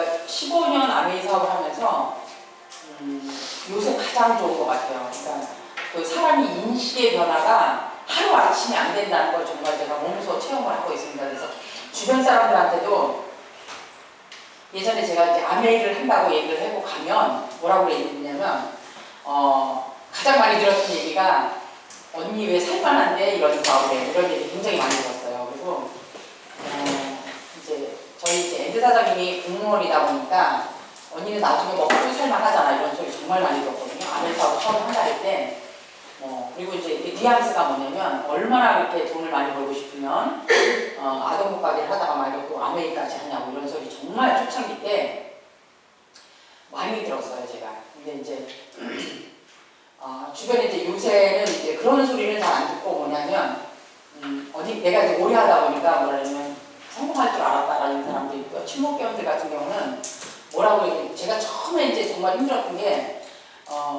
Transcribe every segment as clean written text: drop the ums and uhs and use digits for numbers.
제가 15년 아메이 사업을 하면서 요새 가장 좋은 것 같아요. 그러니까 그 사람이 인식의 변화가 하루아침에 안 된다는 걸 정말 제가 몸소 체험을 하고 있습니다. 그래서 주변 사람들한테도 예전에 제가 이제 아메이를 한다고 얘기를 하고 가면 뭐라고 얘기했냐면 가장 많이 들었던 얘기가 언니 왜 살만한데 이런 사업을 해? 이런 얘기 굉장히 많이 들었어요. 그리고 이제 저희 이제 엔드 사장님이 공무원이다 보니까 언니는 나중에 먹고 살만하잖아 이런 소리 정말 많이 들었거든요. 아메이 사업 처음 한다 할 때. 그리고 이제 뉘앙스가 뭐냐면 얼마나 그렇게 돈을 많이 벌고 싶으면 아동복 가게를 하다가 말고 또 아메이까지 하냐고 이런 소리 정말 초창기 때 많이 들었어요 제가. 근데 이제 주변에 이제 요새는 이제 그런 소리는 잘 안 듣고 뭐냐면 어디 내가 이제 오래 하다 보니까 뭐라냐면 성공할 줄 알았다라는 사람도 있고요. 친목회원들 같은 경우는 뭐라고 얘기해요. 제가 처음에 이제 정말 힘들었던 게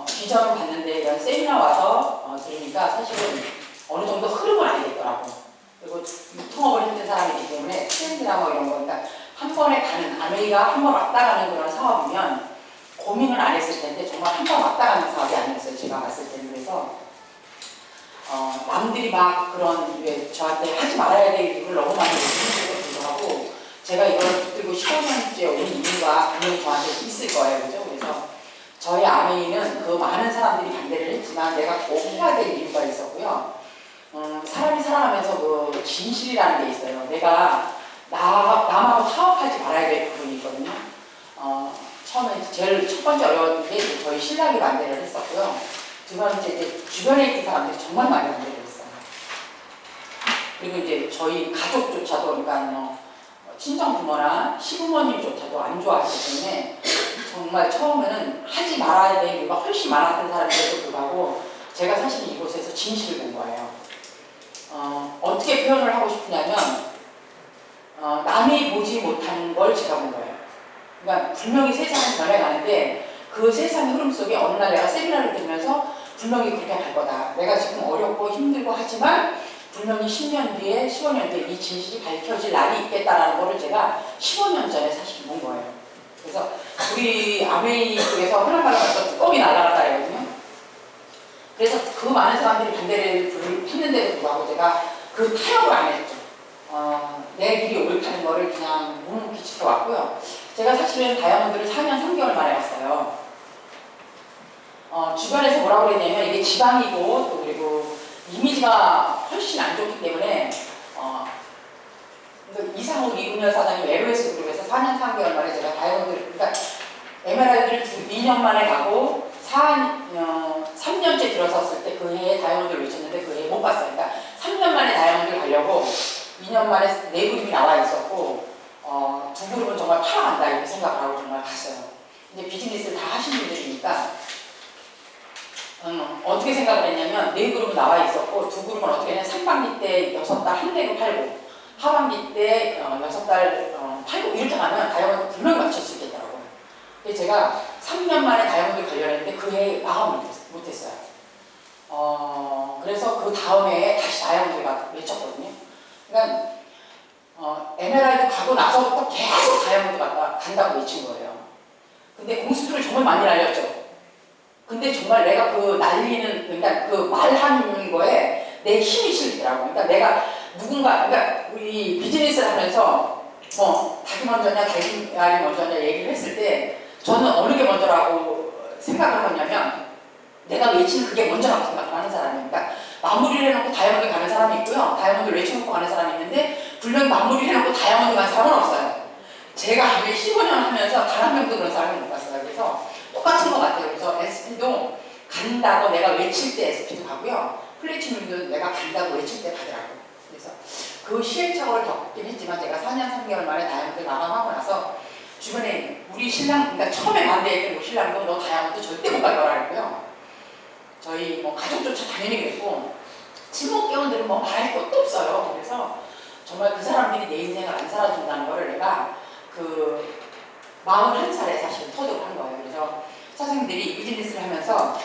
비전을 봤는데 이런 세미나 와서 들으니까 사실은 어느 정도 흐름을 알겠더라고. 그리고 유통업을 했던 사람이기 때문에 트렌드나 뭐 이런 거니까 한 번에 가는 아메이가 한 번 왔다 가는 그런 사업이면 고민을 안 했을 텐데 정말 한 번 왔다 가는 사업이 아니었어요. 제가 봤을 때는. 그래서 남들이 막 그런 왜 저한테 하지 말아야 될 일을 너무 많이 얘기해주고 불구하고 제가 이걸 붙들고 15년째 온 이유가 분명히 저한테 있을 거예요. 그죠? 그래서 저희 아메이는 그 많은 사람들이 반대를 했지만 내가 꼭 해야 될 이유가 있었고요. 사람이 살아가면서 그 진실이라는 게 있어요. 내가 남하고 사업하지 말아야 될 부분이 있거든요. 처음에 제일 첫 번째 어려웠던 게 저희 신랑이 반대를 했었고요. 두 번째 이제 주변에 있는 사람들이 정말 많이 반대를 했어요. 그리고 이제 저희 가족조차도 그러니까 친정 부모나 시부모님조차도 안 좋아하기 때문에 정말 처음에는 하지 말아야 될 이유가 훨씬 많았던 사람들에도 불구하고 제가 사실 이곳에서 진실을 본 거예요. 어떻게 표현을 하고 싶으냐면 남이 보지 못한 걸 제가 본 거예요. 그러니까 분명히 세상은 변해가는데 그 세상의 흐름 속에 어느 날 내가 세미나를 들으면서 분명히 그렇게 갈 거다. 내가 지금 어렵고 힘들고 하지만 분명히 10년 뒤에 15년 뒤에 이 진실이 밝혀질 날이 있겠다라는 거를 제가 15년 전에 사실 본 거예요. 그래서 우리 아메이 쪽에서 하나마다 가서 뚜껑이 날아갔다 했거든요. 그래서 그 많은 사람들이 반대를 했는데도 불구하고 제가 그 타협을 안 했죠. 내 길이 옳다는 거를 그냥 묵묵히 지켜왔고요. 제가 사실은 다이아몬드를 4년 3개월 만에 왔어요. 주변에서 뭐라고 그랬냐면 이게 지방이고 또 그리고 이미지가 훨씬 안 좋기 때문에 이상욱 이금열 사장님 LOS 그룹에서 4년 3개월 만에 제가 다이아몬드를 그러니까 에메랄드를 2년 만에 가고 3년째 들어섰을 때 그 해에 다이아몬드를 외쳤는데 그 해에 못 봤어요. 그러니까 3년 만에 다이아몬드를 가려고 2년 만에 4그룹이 나와 있었고 2그룹은 정말 팔아간다 이렇게 생각을 하고 정말 갔어요. 이제 비즈니스를 다 하시는 분들이니까 어떻게 생각을 했냐면 4그룹은 나와 있었고 2그룹은 어떻게 했냐면 상반기 때 6달 한 대로 팔고 하반기 때 6달 팔고 이렇게 하면 다이아몬드 분명히 맞출 수 있겠더라고요. 근데 제가 3년 만에 다이아몬드 관련했는데 그 해에 마감을 못했어요. 그래서 그 다음 해에 다시 다이아몬드가 외쳤거든요. 그러니까 에메랄드 가고 나서부터 계속 다이아몬드 간다고 외친 거예요. 근데 공수표를 정말 많이 날렸죠. 근데 정말 내가 그 날리는, 그러니까 그 말하는 거에 내 힘이 실리더라고요. 그러니까 내가 누군가, 그러니까 우리 비즈니스를 하면서 닭이 먼저냐, 달걀이 먼저냐 얘기를 했을 때 저는 어느 게 먼저라고 생각을 하냐면 내가 외치는 그게 먼저라고 생각을 하는 사람이에요. 그러니까 마무리를 해놓고 다이아몬드 가는 사람이 있고요. 다이아몬드를 외쳐놓고 가는 사람이 있는데 분명히 마무리를 해놓고 다이아몬드 가는 사람은 없어요. 제가 15년 하면서 단 한 명도 그런 사람을 못 봤어요. 그래서 똑같은 것 같아요. 그래서 SP도 간다고 내가 외칠 때 SP도 가고요. 플래티넘도 내가 간다고 외칠 때 가더라고요. 그래서 그 시행착오를 겪긴 했지만 제가 4년 3개월 만에 다이아몬드 마감하고 나서 주변에 우리 신랑, 그러니까 처음에 반대했던 우리 신랑도 너 다이아몬드 절대 못 갈 거라 했고요. 저희 가족조차 당연히 그랬고 친목회원들은 말할 것도 없어요. 그래서 정말 그 사람들이 내 인생을 안 살아준다는 거를 내가 그 41살에 사실 터득을 한 거예요. 그래서 사장님들이 비즈니스를 하면서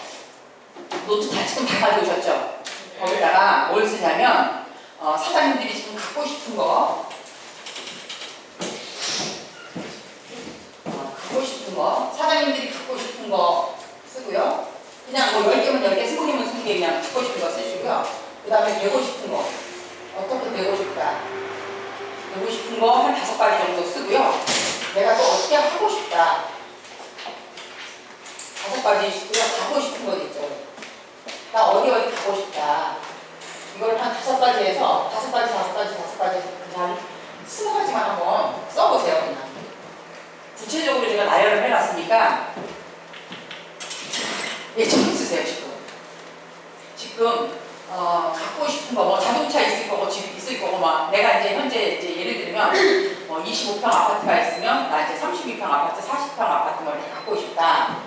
노트 다 지금 다 가져오셨죠? 거기다가 뭘 쓰냐면 사장님들이 지금 갖고 싶은 거 그냥 뭐 10개면 10개, 20개면 20개 그냥 듣고 싶은 거 쓰시고요. 그 다음에 되고 싶은 거. 어떻게 되고 싶다. 되고 싶은 거 한 5가지 정도 쓰고요. 내가 또 어떻게 하고 싶다. 5가지 쓰고요. 가고 싶은 거 있죠. 나 어디 가고 싶다. 이걸 한 5가지 해서 5가지 그냥 20가지만 한번 써보세요. 그냥. 구체적으로 제가 나열을 해놨으니까 예, 지금 쓰세요. 지금 갖고 싶은 거 뭐 자동차 있을 거고 집 있을 거고 막 내가 이제 현재 이제 예를 들면 뭐 25평 아파트가 있으면 나 이제 32평 아파트, 40평 아파트 뭐 이렇게 갖고 싶다.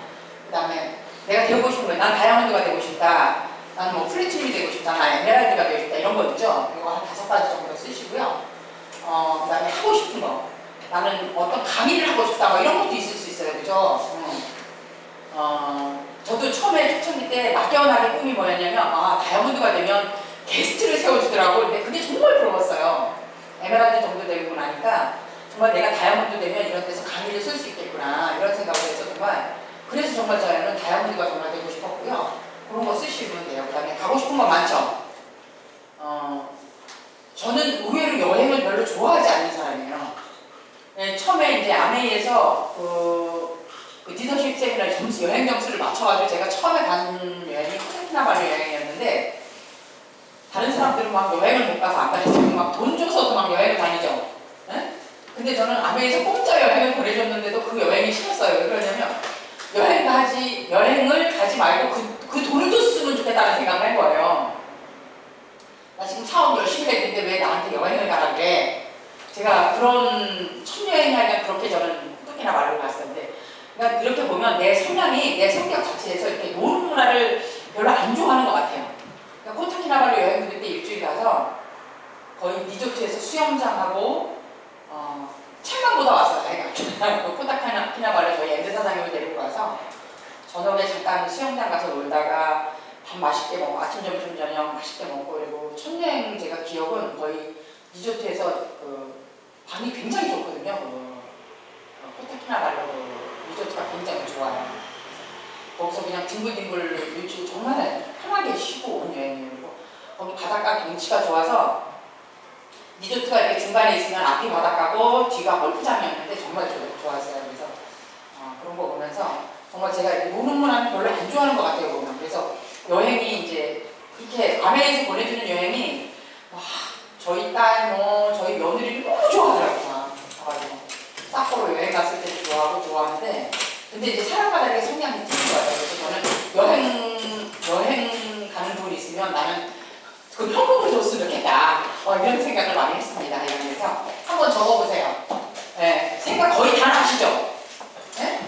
그다음에 내가 되고 싶은 거예요. 난 다이아몬드가 되고 싶다. 난 뭐 플래티늄이 되고 싶다. 난 에메랄드가 되고 싶다. 이런 거 있죠. 이거 한 5가지 정도 쓰시고요. 그다음에 하고 싶은 거. 나는 어떤 강의를 하고 싶다. 뭐 이런 것도 있을 수 있어요. 그죠? 저도 처음에 초창기 때 막연하게 꿈이 뭐였냐면 다이아몬드가 되면 게스트를 세워주더라고. 근데 그게 정말 부러웠어요. 에메랄드 정도 되고 나니까 정말 내가 다이아몬드 되면 이런 데서 강의를 쓸 수 있겠구나 이런 생각을 해서 정말 그래서 정말 저는 다이아몬드가 정말 되고 싶었고요. 그런 거 쓰시면 돼요. 그 다음에 가고 싶은 거 많죠? 저는 의외로 여행을 별로 좋아하지 않는 사람이에요. 네, 처음에 이제 아메이에서 그 리더십 세미나 여행 점수를 맞춰가지고 제가 처음에 간 여행이 코타키나발루 여행이었는데 다른 사람들은 막 여행을 못 가서 안 다녔어요. 막 돈 줘서도 막 여행을 다니죠. 네? 근데 저는 아메이에서 공짜 여행을 보내줬는데도 그 여행이 싫었어요. 왜 그러냐면 여행을 가지 말고 그 돈을 줬으면 좋겠다는 생각을 한 거예요. 나 지금 사업 열심히 했는데 왜 나한테 여행을 가라 그래. 제가 그런 첫 여행이 아니라 그렇게 저는 코타키나발루를 갔었는데 그러니까 이렇게 보면 내 성향이 내 성격 자체에서 이렇게 노는 문화를 별로 안 좋아하는 것 같아요. 그러니까 코타키나발루 여행 그때 일주일 가서 거의 리조트에서 수영장하고 책만 보다 왔어요. 코타키나발루 저희 엔드 사장님을 데리고 가서 저녁에 잠깐 수영장 가서 놀다가 밥 맛있게 먹고 아침 점심 저녁 맛있게 먹고 그리고 첫 여행 제가 기억은 거의 리조트에서 방이 굉장히 좋거든요. 코타키나발루 리조트가 굉장히 좋아요. 거기서 그냥 뒹굴뒹굴 일주일 정말 편하게 쉬고 온 여행이에요. 그리고 거기 바닷가 경치가 좋아서 리조트가 이렇게 중간에 있으면 앞이 바닷가고 뒤가 골프장이었는데 정말 좋았어요. 그래서 그런 거 보면서 정말 제가 노는 문화는 별로 안 좋아하는 것 같아요. 보면. 그래서 여행이 이제 그렇게 아메이에서 보내주는 여행이 저희 딸 저희 며느리를 너무 좋아하더라고요. 가가지고 삿포로 여행 갔을 때도 좋아하는데 근데 이제 사람마다 되게 성향이 틀린 거예요. 그래서 저는 여행 가는 돈이 있으면 나는 그 현금을 줬으면 좋겠다. 이런 생각을 많이 했습니다. 그래서 한번 적어보세요. 네, 생각 거의 다 나시죠? 네?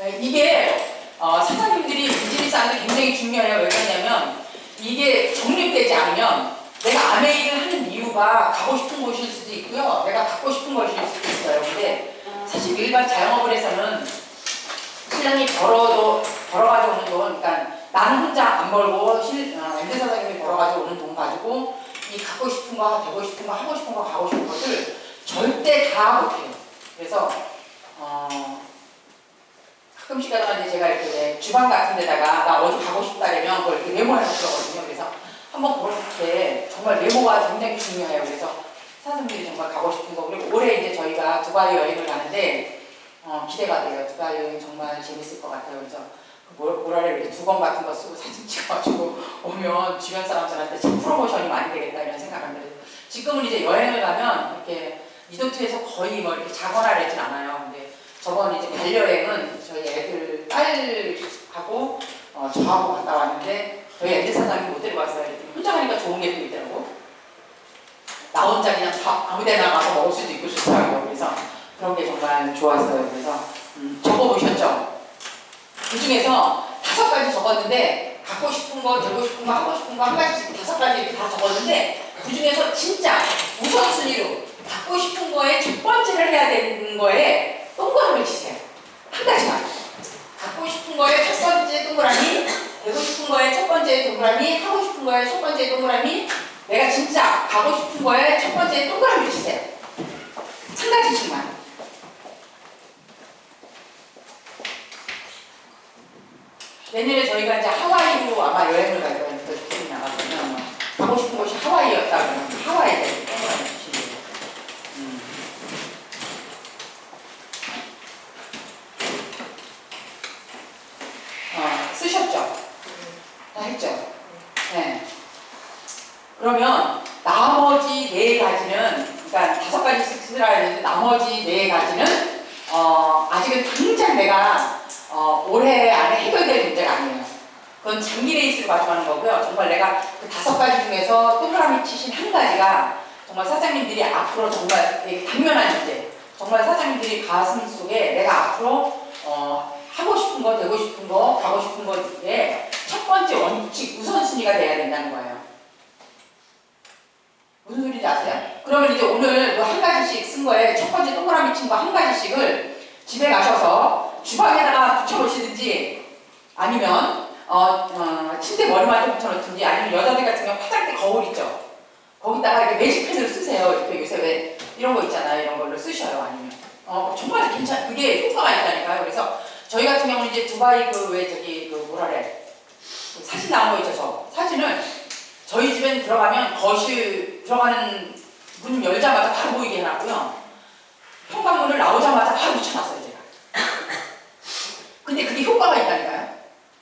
네, 이게 사장님들이 비즈니스 하는데 굉장히 중요해요. 왜 그러냐면 이게 정립되지 않으면 내가 아메이를 하는 이유가 가고 싶은 곳일 수도 있고요. 내가 갖고 싶은 것일 수도 있어요. 근데 사실 일반 자영업을 해서는 신랑이 벌어가지고 오는 돈, 그러니까 나는 혼자 안 벌고 엔드 사장님이 벌어가지고 오는 돈 가지고 이 갖고 싶은 거, 되고 싶은 거, 하고 싶은 거, 가고 싶은 것을 절대 다 못해요. 그래서 가끔씩 가다가 이제 제가 이렇게 주방 같은 데다가 나 어디 가고 싶다 그러면 그걸 이렇게 메모해서 그러거든요. 그래서 한번 그렇게 정말 메모가 굉장히 중요해요. 그래서 사장님들이 정말 가고 싶은 거 그리고 올해 이제 저희가 두바이 여행을 가는데 기대가 돼요. 두바이 여행 정말 재밌을 것 같아요. 그래서 뭐라래 이렇게 두건 같은 거 쓰고 사진 찍어가지고 오면 주변 사람들한테 참 프로모션이 많이 되겠다 이런 생각을 합니다. 지금은 이제 여행을 가면 이렇게 리조트에서 거의 뭐 이렇게 자거나 그러진 않아요. 근데 저번 이제 반려여행은 저희 애들 딸하고 저하고 갔다 왔는데 저희 애들 사장님 못 데리고 왔어요. 혼자 가니까 좋은 게 또 있더라고. 나 혼자 그냥 아무데나 가서 먹을 수도 있고 좋더라고요. 그래서 그런 게 정말 좋았어요. 그래서 적어보셨죠? 그 중에서 5가지 적었는데 갖고 싶은 거, 되고 싶은 거, 하고 싶은 거 한 가지씩 5가지 이렇게 다 적었는데 그 중에서 진짜 우선순위로 갖고 싶은 거에 첫 번째를 해야 되는 거에 동그라미를 치세요. 한 가지만. 갖고 싶은 거에 첫 번째 동그라미, 되고 싶은 거에 첫 번째 동그라미, 하고 싶은 거에 첫 번째 동그라미, 내가 진짜 가고 싶은 거에 첫 번째 동그라미를 치세요. 한 가지씩만. 네, 내년에 저희가 이제 하와이로 아마 여행을 갈 거예요. 그래서 나가면 가고 싶은 곳이 하와이였다 그러면 하와이에 동그라미 치시면 돼요. 쓰셨죠? 다 했죠? 네. 그러면 나머지 4가지는, 그러니까 5가지씩 쓰라 했는데 나머지 4가지는 아직은 당장 내가 올해 안에 해결될 문제가 아니에요. 그건 장기 레이스를 가져가는 거고요. 정말 내가 그 5가지 중에서 동그라미 치신 한 가지가 정말 사장님들이 앞으로 정말 되게 당면한 문제, 정말 사장님들이 가슴 속에 내가 앞으로 하고 싶은 거, 되고 싶은 거, 가고 싶은 거에 첫 번째 원칙, 우선순위가 돼야 된다는 거예요. 무슨 소리인지 아세요? 그러면 이제 오늘 그 한 가지씩 쓴 거에 첫 번째 동그라미 친 거 한 가지씩을 집에 가셔서 주방에다가 붙여놓으시든지 아니면 침대 머리맡에 붙여놓든지 아니면 여자들 같은 경우 화장대 거울 있죠? 거기다가 이렇게 매직펜으로 쓰세요. 이렇게 요새 왜 이런 거 있잖아요. 이런 걸로 쓰셔요. 아니면 정말 그게 효과가 있다니까요. 그래서 저희 같은 경우는 이제 두바이 그 사진 나온 거 있죠? 저 사진을 저희 집엔 들어가면 거실 들어가는 문 열자마자 바로 보이게 해놨고요. 현관문을 나오자마자 바로 붙여놨어요, 제가. 근데 그게 효과가 있다니까요.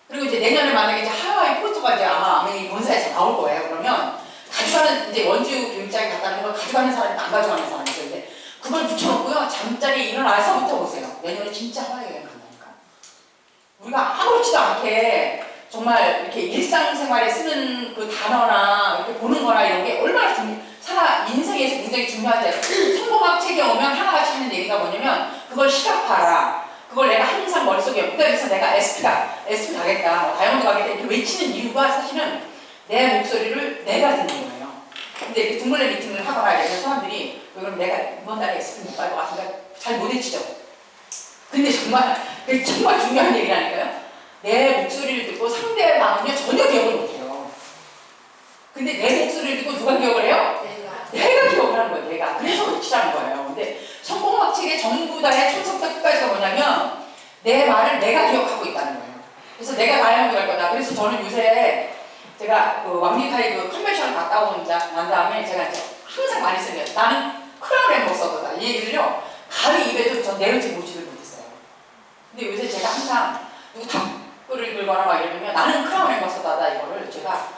그리고 이제 내년에 만약에 이제 하와이 포스터가 이제 아마 아메리 본사에서 나올 거예요. 그러면 가져가는, 이제 원주 교육장에 갔다는 걸 가져가는 사람이 안 가져가는 사람이 있는데 그걸 붙여놓고요. 잠자리에 일어나서부터 보세요. 내년에 진짜 하와이 여행 간다니까. 우리가 아무렇지도 않게 정말 이렇게 일상생활에 쓰는 그 단어나 이렇게 보는 거나 이런 게 얼마나 인생에서 굉장히 중요한데, 성공학 책에 오면 하나같이 하는 얘기가 뭐냐면 그걸 시각화라. 그걸 내가 항상 머릿속에, 그래서 내가 SP 가겠다, 다이아몬드 가겠다 이렇게 외치는 이유가 사실은 내 목소리를 내가 듣는 거예요. 근데 이렇게 둥글레 미팅을 하거나 이러면 사람들이 그럼 내가 이번 달에 SP 못 갈 것 같으니까 잘 못 외치죠. 근데 그게 정말 중요한 얘기라니까요. 내 목소리를 듣고 상대방은요 전혀 기억을 못해요. 근데 내 목소리를 듣고 누가 기억을 해요? 내가 기억을 하는 거예요. 내가. 그래서 외치라는 거예요. 근데 성공학 책의 전부 다의 처음부터 끝까지가 뭐냐면 내 말을 내가 기억하고 있다는 거예요. 그래서 내가 다이아몬드 갈 거다. 그래서 저는 요새 제가 그 왕리카이 그 컨벤션을 갔다 난 다음에 제가 이제 항상 많이 쓰는 게 나는 크라운 엠버서더다. 이 얘기를요 감히 입에도 전 내놓지 못지를 못했어요. 근데 요새 제가 항상 누구 답글을 긁거나 막 이러면 나는 크라운 엠버서더다 이거를 제가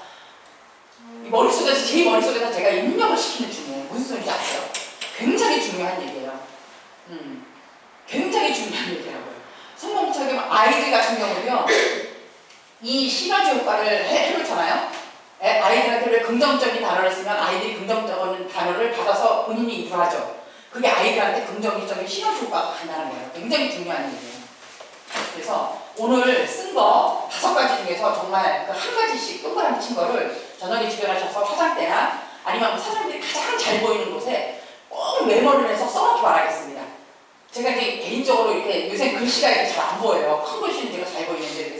머릿속에서 제 머릿속에서 제가 입력을 시키는 중이에요. 무슨 소리인지 아세요? 굉장히 중요한 얘기예요. 굉장히 중요한 얘기라고요. 성공적인 아이들 같은 경우는요 이 시너지 효과를 해놓잖아요. 아이들한테 왜 긍정적인 단어를 쓰면 아이들이 긍정적인 단어를 받아서 본인이 이루하죠. 그게 아이들한테 긍정적인 시너지 효과가 간다는 거예요. 굉장히 중요한 얘기예요. 그래서 오늘 쓴 거 5가지 중에서 정말 그 한 가지씩 동그라미 친 거를 저녁에 집에 가셔서 화장대나 아니면 사장님들이 가장 잘 보이는 곳에 꼭 메모를 해서 써놓기 바라겠습니다. 제가 이제 개인적으로 이렇게 요새 글씨가 이렇게 잘 안 보여요. 큰 글씨는 제가 잘 보이는데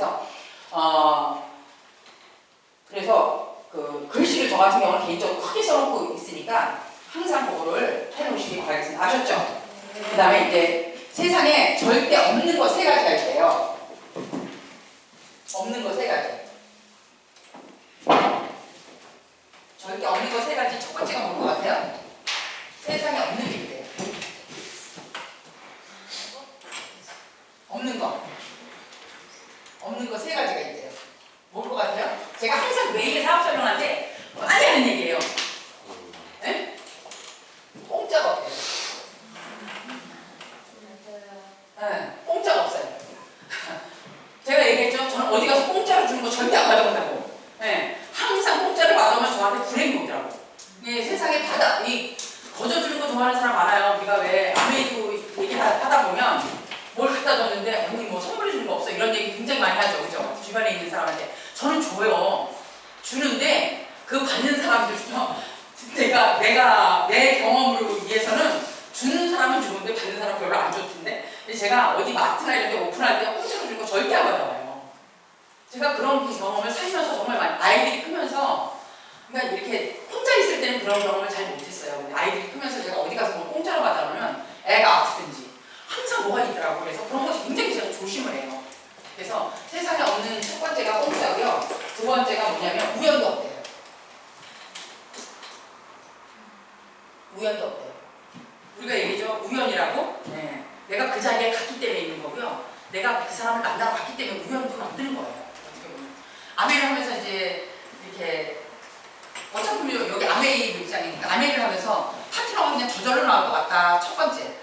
그래서 그 글씨를 저 같은 경우는 개인적으로 크게 써놓고 있으니까 항상 그거를 해놓으시기 바라겠습니다. 아셨죠? 그 다음에 이제 세상에 절대 없는 거 3가지가 있대요. 없는 거 3가지. 절대 없는 거 3가지. 첫 번째가 뭔 것 같아요? 세상에 없는 게 있대요. 없는 거 3가지가 있대요. 뭘 것 같아요? 제가 항상 매일 사업설명한테 많이 하는 얘기예요. 네? 공짜가 없대요. 네, 공짜가 없어요. 제가 얘기했죠? 저는 어디 가서 공짜로 주는 거 절대 안 받아본다고. 네, 항상 공짜를 받아오면 저한테 불행이 오더라고. 네, 세상에 거저주는 거 좋아하는 사람 많아요. 우리가 왜 아메리카 얘기하다 보면 뭘 갖다 줬는데 언니 뭐 선물해 주는 거 없어? 이런 얘기 굉장히 많이 하죠. 그죠? 주변에 있는 사람한테. 저는 줘요. 주는데 그 받는 사람들은요. 내가 내 경험으로 위해서는 주는 사람은 좋은데 받는 사람은 별로 안 좋던데. 근데 제가 어디 마트나 이런 데 오픈할 때 공짜로 주는 거 절대 안 받아와요. 제가 그런 경험을 살면서 정말 많이, 아이들이 크면서 그러니까 이렇게 혼자 있을 때는 그런 경험을 잘 못했어요. 근데 아이들이 크면서 제가 어디 가서 뭘 공짜로 받아오면 애가 아프든지 항상 뭐가 있더라고요. 그래서 그런 것이 굉장히 제가 조심을 해요. 그래서 세상에 없는 첫 번째 내가 그 자리에 갔기 때문에 있는 거고요. 내가 그 사람을 만나러 갔기 때문에 우연히 만드는 거예요. 어떻게 보면. 아메이를 하면서 이제 이렇게 어차피 여기 아메이 입장이니까 아메이를 하면서 파트너가 그냥 저절로 나올 것 같다. 첫 번째,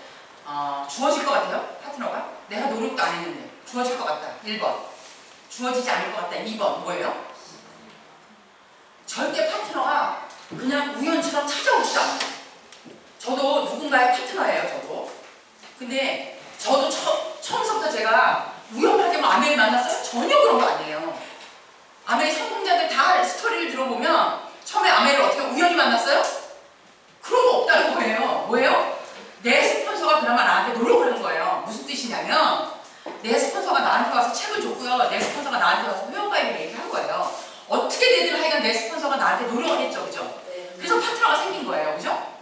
주어질 것 같아요. 파트너가 내가 노력도 안 했는데 주어질 것 같다. 1번. 주어지지 않을 것 같다. 2번 뭐예요? 절대 파트너가 그냥 우연처럼 찾아오지도 않아요. 저도 누군가의 파트너예요. 저도. 근데 저도 처음부터 제가 우연하게 아메이를 만났어요? 전혀 그런 거 아니에요. 아메이 성공자들 다 스토리를 들어보면 처음에 아메이를 어떻게 우연히 만났어요? 그런 거 없다는 거예요. 뭐예요? 내 스폰서가 그나마 나한테 노력을 하는 거예요. 무슨 뜻이냐면 내 스폰서가 나한테 와서 책을 줬고요. 내 스폰서가 나한테 와서 회원가입을 얘기한 거예요. 어떻게 되든 하여간 내 스폰서가 나한테 노력을 했죠. 그죠? 그래서 파트너가 생긴 거예요. 그죠?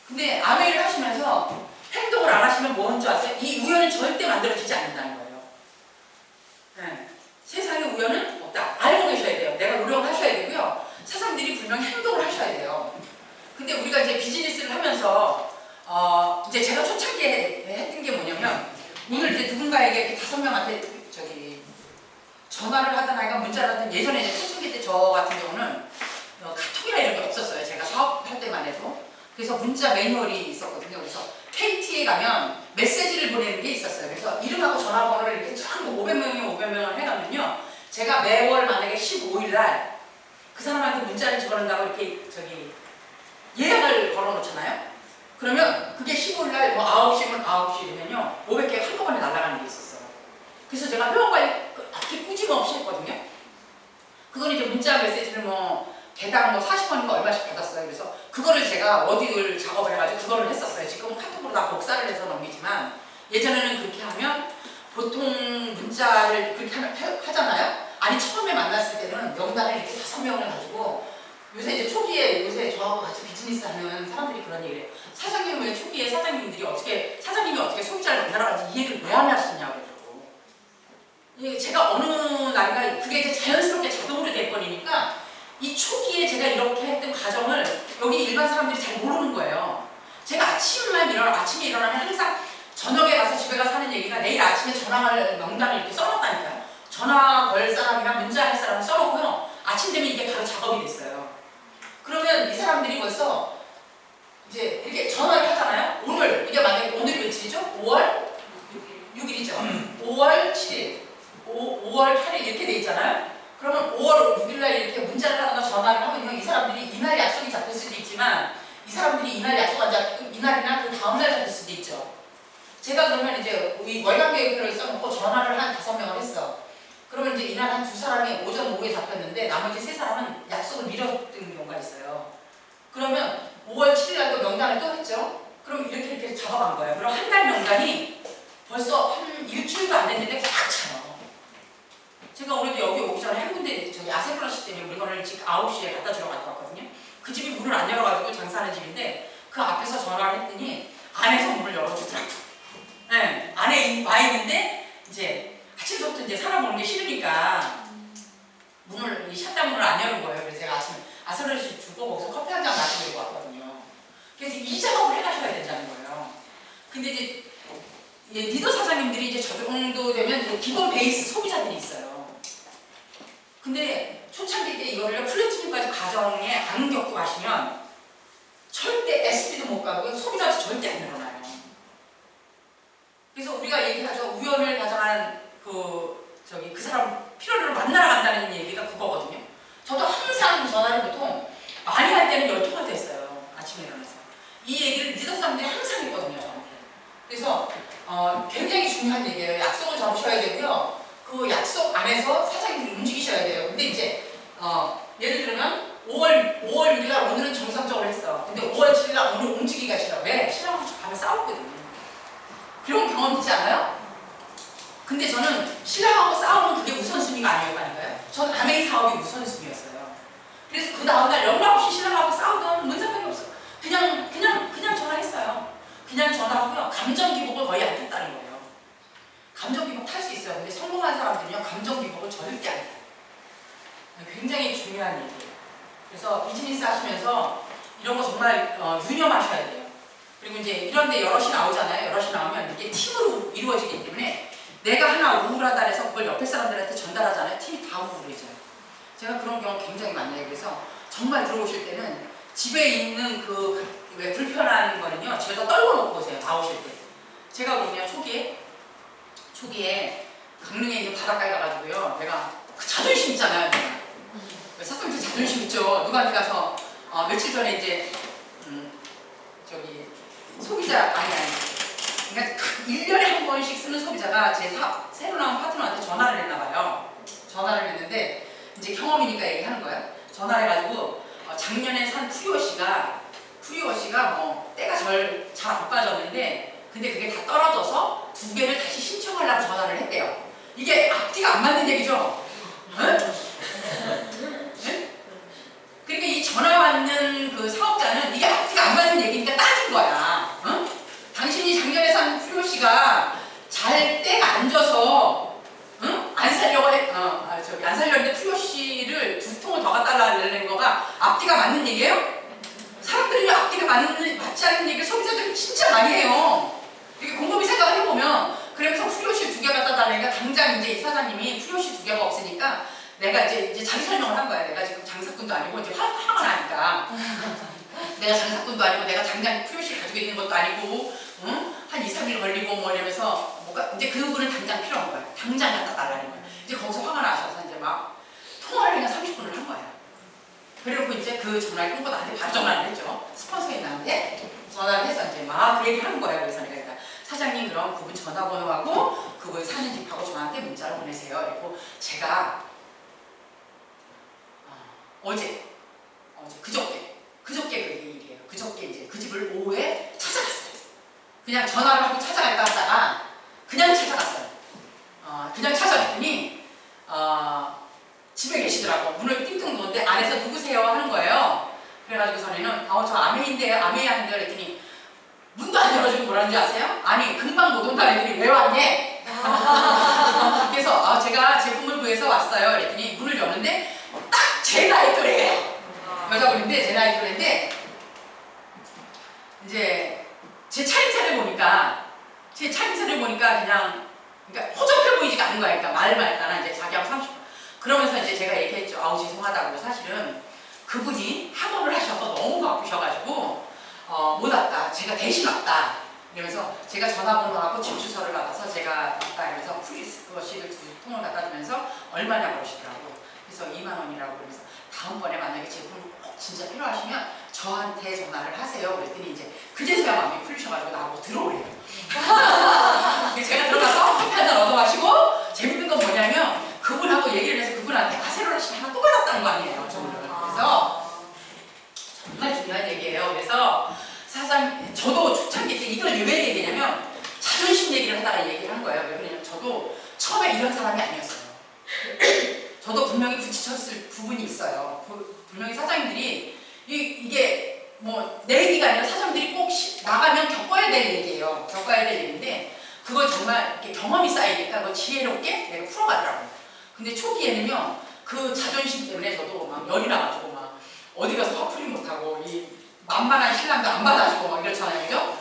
근데 아메이를 하시면서 행동을 안 하시면 뭐인 줄 아세요? 이 우연은 절대 만들어지지 않는다는 거예요. 네. 세상에 우연은 없다. 알고 계셔야 돼요. 내가 노력을 하셔야 되고요. 사장님들이 분명히 행동을 하셔야 돼요. 근데 우리가 이제 비즈니스를 하면서 이제 제가 초창기에 했던 게 뭐냐면 오늘 이제 누군가에게 이렇게 5명한테 전화를 하든 아니면 문자를 하든 예전에 이제 초창기 때 저 같은 경우는 카톡이나 이런 게 없었어요. 제가 사업할 때만 해도. 그래서 문자 매뉴얼이 있었거든요. 그래서 KT에 가면 메시지를 보내는 게 있었어요. 그래서 이름하고 전화번호를 이렇게 전부 500명이면 500명을 해가면요. 제가 매월 만약에 15일 날 그 사람한테 문자를 집어넣는다고 이렇게 예약을 걸어놓잖아요. 그러면 그게 15일 날 뭐 9시면 9시면요. 500개가 한꺼번에 날아가는 게 있었어요. 그래서 제가 회원가입 아주 꾸짐없이 했거든요. 그건 이제 문자 메시지를 뭐 개당 뭐 40원인가 얼마씩 받았어요. 그래서 그거를 제가 워딩을 작업을 해가지고 그거를 했었어요. 지금은 카톡으로 다 복사를 해서 넘기지만 예전에는 그렇게 하면 보통 문자를 그렇게 하잖아요. 아니 처음에 만났을 때는 명단을 이렇게 5명을 가지고 요새 이제 초기에 요새 저하고 같이 비즈니스 하는 사람들이 그런 얘기를 해요. 사장님 왜 초기에 사장님이 어떻게 소비자를 만나러 가지 이 얘기를 왜 안 하시냐고 그러고 제가 어느 날인가 그게 이제 자연스럽게 자동으로 될 거니까 이 초기에 제가 이렇게 했던 과정을 여기 일반 사람들이 잘 모르는 거예요. 제가 아침에 일어나면 항상 저녁에 가서 집에 가서 하는 얘기가 내일 아침에 전화할 명단을 이렇게 써놨다니까요. 전화 걸 사람이랑 문자할 사람을 써놓고요. 아침 되면 이게 바로 작업이 됐어요. 그러면 이 사람들이 벌써 이제 이렇게 전화를 하잖아요. 오늘 이게 만약에 오늘이 며칠이죠? 5월 6일이죠. 5월 7일, 5월 8일 이렇게 돼 있잖아요. 그러면 5월 6일날 이렇게 문자를 하거나 전화를 하면요. 이 사람들이 이날 약속이 잡힐 수도 있지만 이 사람들이 이날 약속 안 잡히고 이날이나 그 다음날 잡힐 수도 있죠. 제가 그러면 이제 우리 월간 계획표를 써놓고 전화를 한 5명을 했어. 그러면 이제 이날 한 2사람이 오전 오후에 잡혔는데 나머지 3사람은 약속을 미뤘던 경우가 있어요. 그러면 5월 7일날도 명단을 또 했죠. 그럼 이렇게 잡아간 거예요. 그럼 한 달 명단이 벌써 한 일주일도 안 됐는데 꽉 차요. 제가 오늘도 여기 오기 전에 한 군데 아세플러시 때문에 물건을 지금 9시에 갖다 주러 갔다 왔거든요. 그 집이 문을 안 열어가지고 장사하는 집인데 그 앞에서 전화를 했더니 안에서 문을 열어주더라고요. 네, 안에 와 있는데 이제 아침부터 이제 사람 오는 게 싫으니까 문을 샷다문을 안 여는 거예요. 그래서 제가 아침에 아세플러시 주고 거기서 커피 한 잔 마시고 왔거든요. 그래서 이 작업을 해가셔야 된다는 거예요. 근데 이제 리더 사장님들이 이제 저 정도 되면 이제 기본 베이스 소비자들이 있어요. 근데 초창기 때 이거를 플래티넘까지 과정에 안 겪고 가시면 절대 SP도 못 가고 소비자도 절대 안 일어나요. 그래서 우리가 얘기하죠. 우연을 가정한 그 사람 필요를 만나러 간다는 얘기가 그거거든요. 저도 항상 전화를 보통 많이 할 때는 10통화 됐어요. 아침에 일어나서. 이 얘기를 리더 사람들이 항상 했거든요. 저한테. 그래서 굉장히 중요한 얘기예요. 약속을 잡으셔야 되고요. 그 약속 안에서 사장님들이 움직이셔야 돼요. 근데 이제 예를 들면 5월 6일날 오늘은 정상적으로 했어. 근데 5월 7일날 오늘 움직이기가 싫어. 왜? 신랑하고 밤에 싸웠거든요. 그런 경험 있지 않아요? 근데 저는 신랑하고 싸우면 그게 우선순위가 아니었다니까요. 전 아메이 사업이 우선순위였어요. 그래서 그 다음날 연락 없이 신랑하고 싸우던 뭔 상관이 없어. 그냥 전화했어요. 그냥 전화하고요. 감정 기복을 거의 안 했다는 거예요. 감정 기복 탈 수 있어요. 근데 성공한 사람들은요. 감정 기복을 절대 안 해요. 굉장히 중요한 얘기예요. 그래서 비즈니스 하시면서 이런 거 정말 유념하셔야 돼요. 그리고 이제 이런 데 여럿이 나오잖아요. 여럿이 나오면 이게 팀으로 이루어지기 때문에 내가 하나 우울하다 해서 그걸 옆에 사람들한테 전달하잖아요. 팀이 다 우울해져요. 제가 그런 경우 굉장히 많아요. 그래서 정말 들어오실 때는 집에 있는 그 왜 불편한 거는요, 집에다 떨궈 놓고 오세요. 나오실 때. 제가 그러면 초기에 강릉에 있는 바닷가에 가가지고요, 내가 그 자존심 있잖아요. 사람들 자존심 있죠. 누구한테 가서 며칠 전에 이제 저기 소비자 아니 그러니까 1년에 한 번씩 쓰는 소비자가 제 새로 나온 파트너한테 전화를 했나 봐요. 전화를 했는데 이제 경험이니까 얘기하는 거예요. 전화를 해가지고 작년에 산 프리워시가 뭐 때가 잘 안 빠졌는데 근데 그게 다 떨어져서 2개를 다시 신청하려고 전화를 했대요. 이게 앞뒤가 안 맞는 얘기죠. 응? 네? 그러니까 이 전화 받는 그 사업자는 이게 앞뒤가 안 맞는 얘기니까 따진 거야. 응? 당신이 작년에 산 프리워시가 잘 때가 안 져서 응? 안 살려고 했는데 프리워시를 2통을 더 갖다 달라는 거가 앞뒤가 맞는 얘기예요? 사람들이 앞뒤가 맞지 않는 얘기를 소비자들이 진짜 많이 해요. 이게 곰곰이 생각을 해보면 그러면서 프리워시 2개 갖다 달라니까 당장 이제 이 사장님이 프리워시 2개가 없으니까 내가 이제 자기 설명을 한 거야. 내가 지금 장사꾼도 아니고 이제 화가 나니까 내가 장사꾼도 아니고 내가 당장 프리워시를 가지고 있는 것도 아니고 응? 한 2, 3일 걸리고 뭐 이러면서 뭐가 이제 그분은 당장 필요한 거야. 당장 갖다 달라는 거야. 이제 거기서 화가 나셔서 이제 막 통화를 그냥 30분을 한 거야. 그리고 이제 그 전화를 끊고 나한테 바로 전화를 했죠. 스폰서인 나한테 전화를 해서 이제 막 그 얘기를 하는 거예요. 그래서 내가 일단 사장님 그럼 그분 전화번호하고 그분 사는 집하고 저한테 문자로 보내세요. 그리고 제가 그저께 그 얘기예요. 그저께 이제 그 집을 오후에 찾아갔어요. 그냥 전화를 하고 찾아갈까 하다가 그냥 찾아갔어요. 그냥 찾아갔더니 집에 계시더라고. 문을 띵띵 놓는데 안에서 누구세요? 하는 거예요. 그래가지고 전에는 저 아메인데요. 아메이 하는데 그랬더니 문도 안 열어주고 뭐라는지 아세요? 아니 금방 못 온다 그랬더니 왜 왔니? 그래서 제가 제품을 구해서 왔어요. 그랬더니 문을 여는데 딱 제 나이 또래예요. 여자분인데 제 나이 또래인데 이제 제 차림새를 보니까 그냥 그러니까 허접해 보이지가 않는 거야. 그러니까 말 따나 이제 자기하고 30분 그러면서 이제 제가 얘기했죠. 죄송하다고. 사실은 그분이 학원을 하셔서 너무 바쁘셔가지고 못 왔다. 제가 대신 왔다. 이러면서 제가 전화번호하고 집 주소를 받아서 제가 왔다. 이러면서 프리워시를 2통을 갖다 주면서 얼마냐 그러시더라고. 그래서 2만 원이라고. 그러면서 다음번에 만약에 제품을 꼭 진짜 필요하시면 저한테 전화를 하세요. 그랬더니 이제 그제서야 마음이 풀리셔가지고 나하고 들어오래요. 제가 들어가서 커피 한잔 얻어 마시고 재밌는 건 뭐냐면 그분하고 얘기를 해서 그분한테 아세로라시 하나 또 받았다는 거 아니에요. 그래서 정말 중요한 얘기예요. 그래서 저도 초창기 때 이걸 왜 얘기냐면 자존심 얘기를 하다가 얘기를 한 거예요. 왜 그러냐면 저도 처음에 이런 사람이 아니었어요. 저도 분명히 부딪혔을 부분이 있어요. 분명히 사장님들이 이게 뭐 내 얘기가 아니라 사장님들이 꼭 나가면 겪어야 될 얘기예요. 겪어야 될 얘기인데 그걸 정말 이렇게 경험이 쌓이니까 그걸 지혜롭게 내가 풀어가더라고요. 근데 초기에는요 그 자존심 때문에 저도 막 열이 나가지고 막 어디 가서 화풀이 못하고 이 만만한 신랑도 안 받아주고 막 이렇잖아요. 그죠?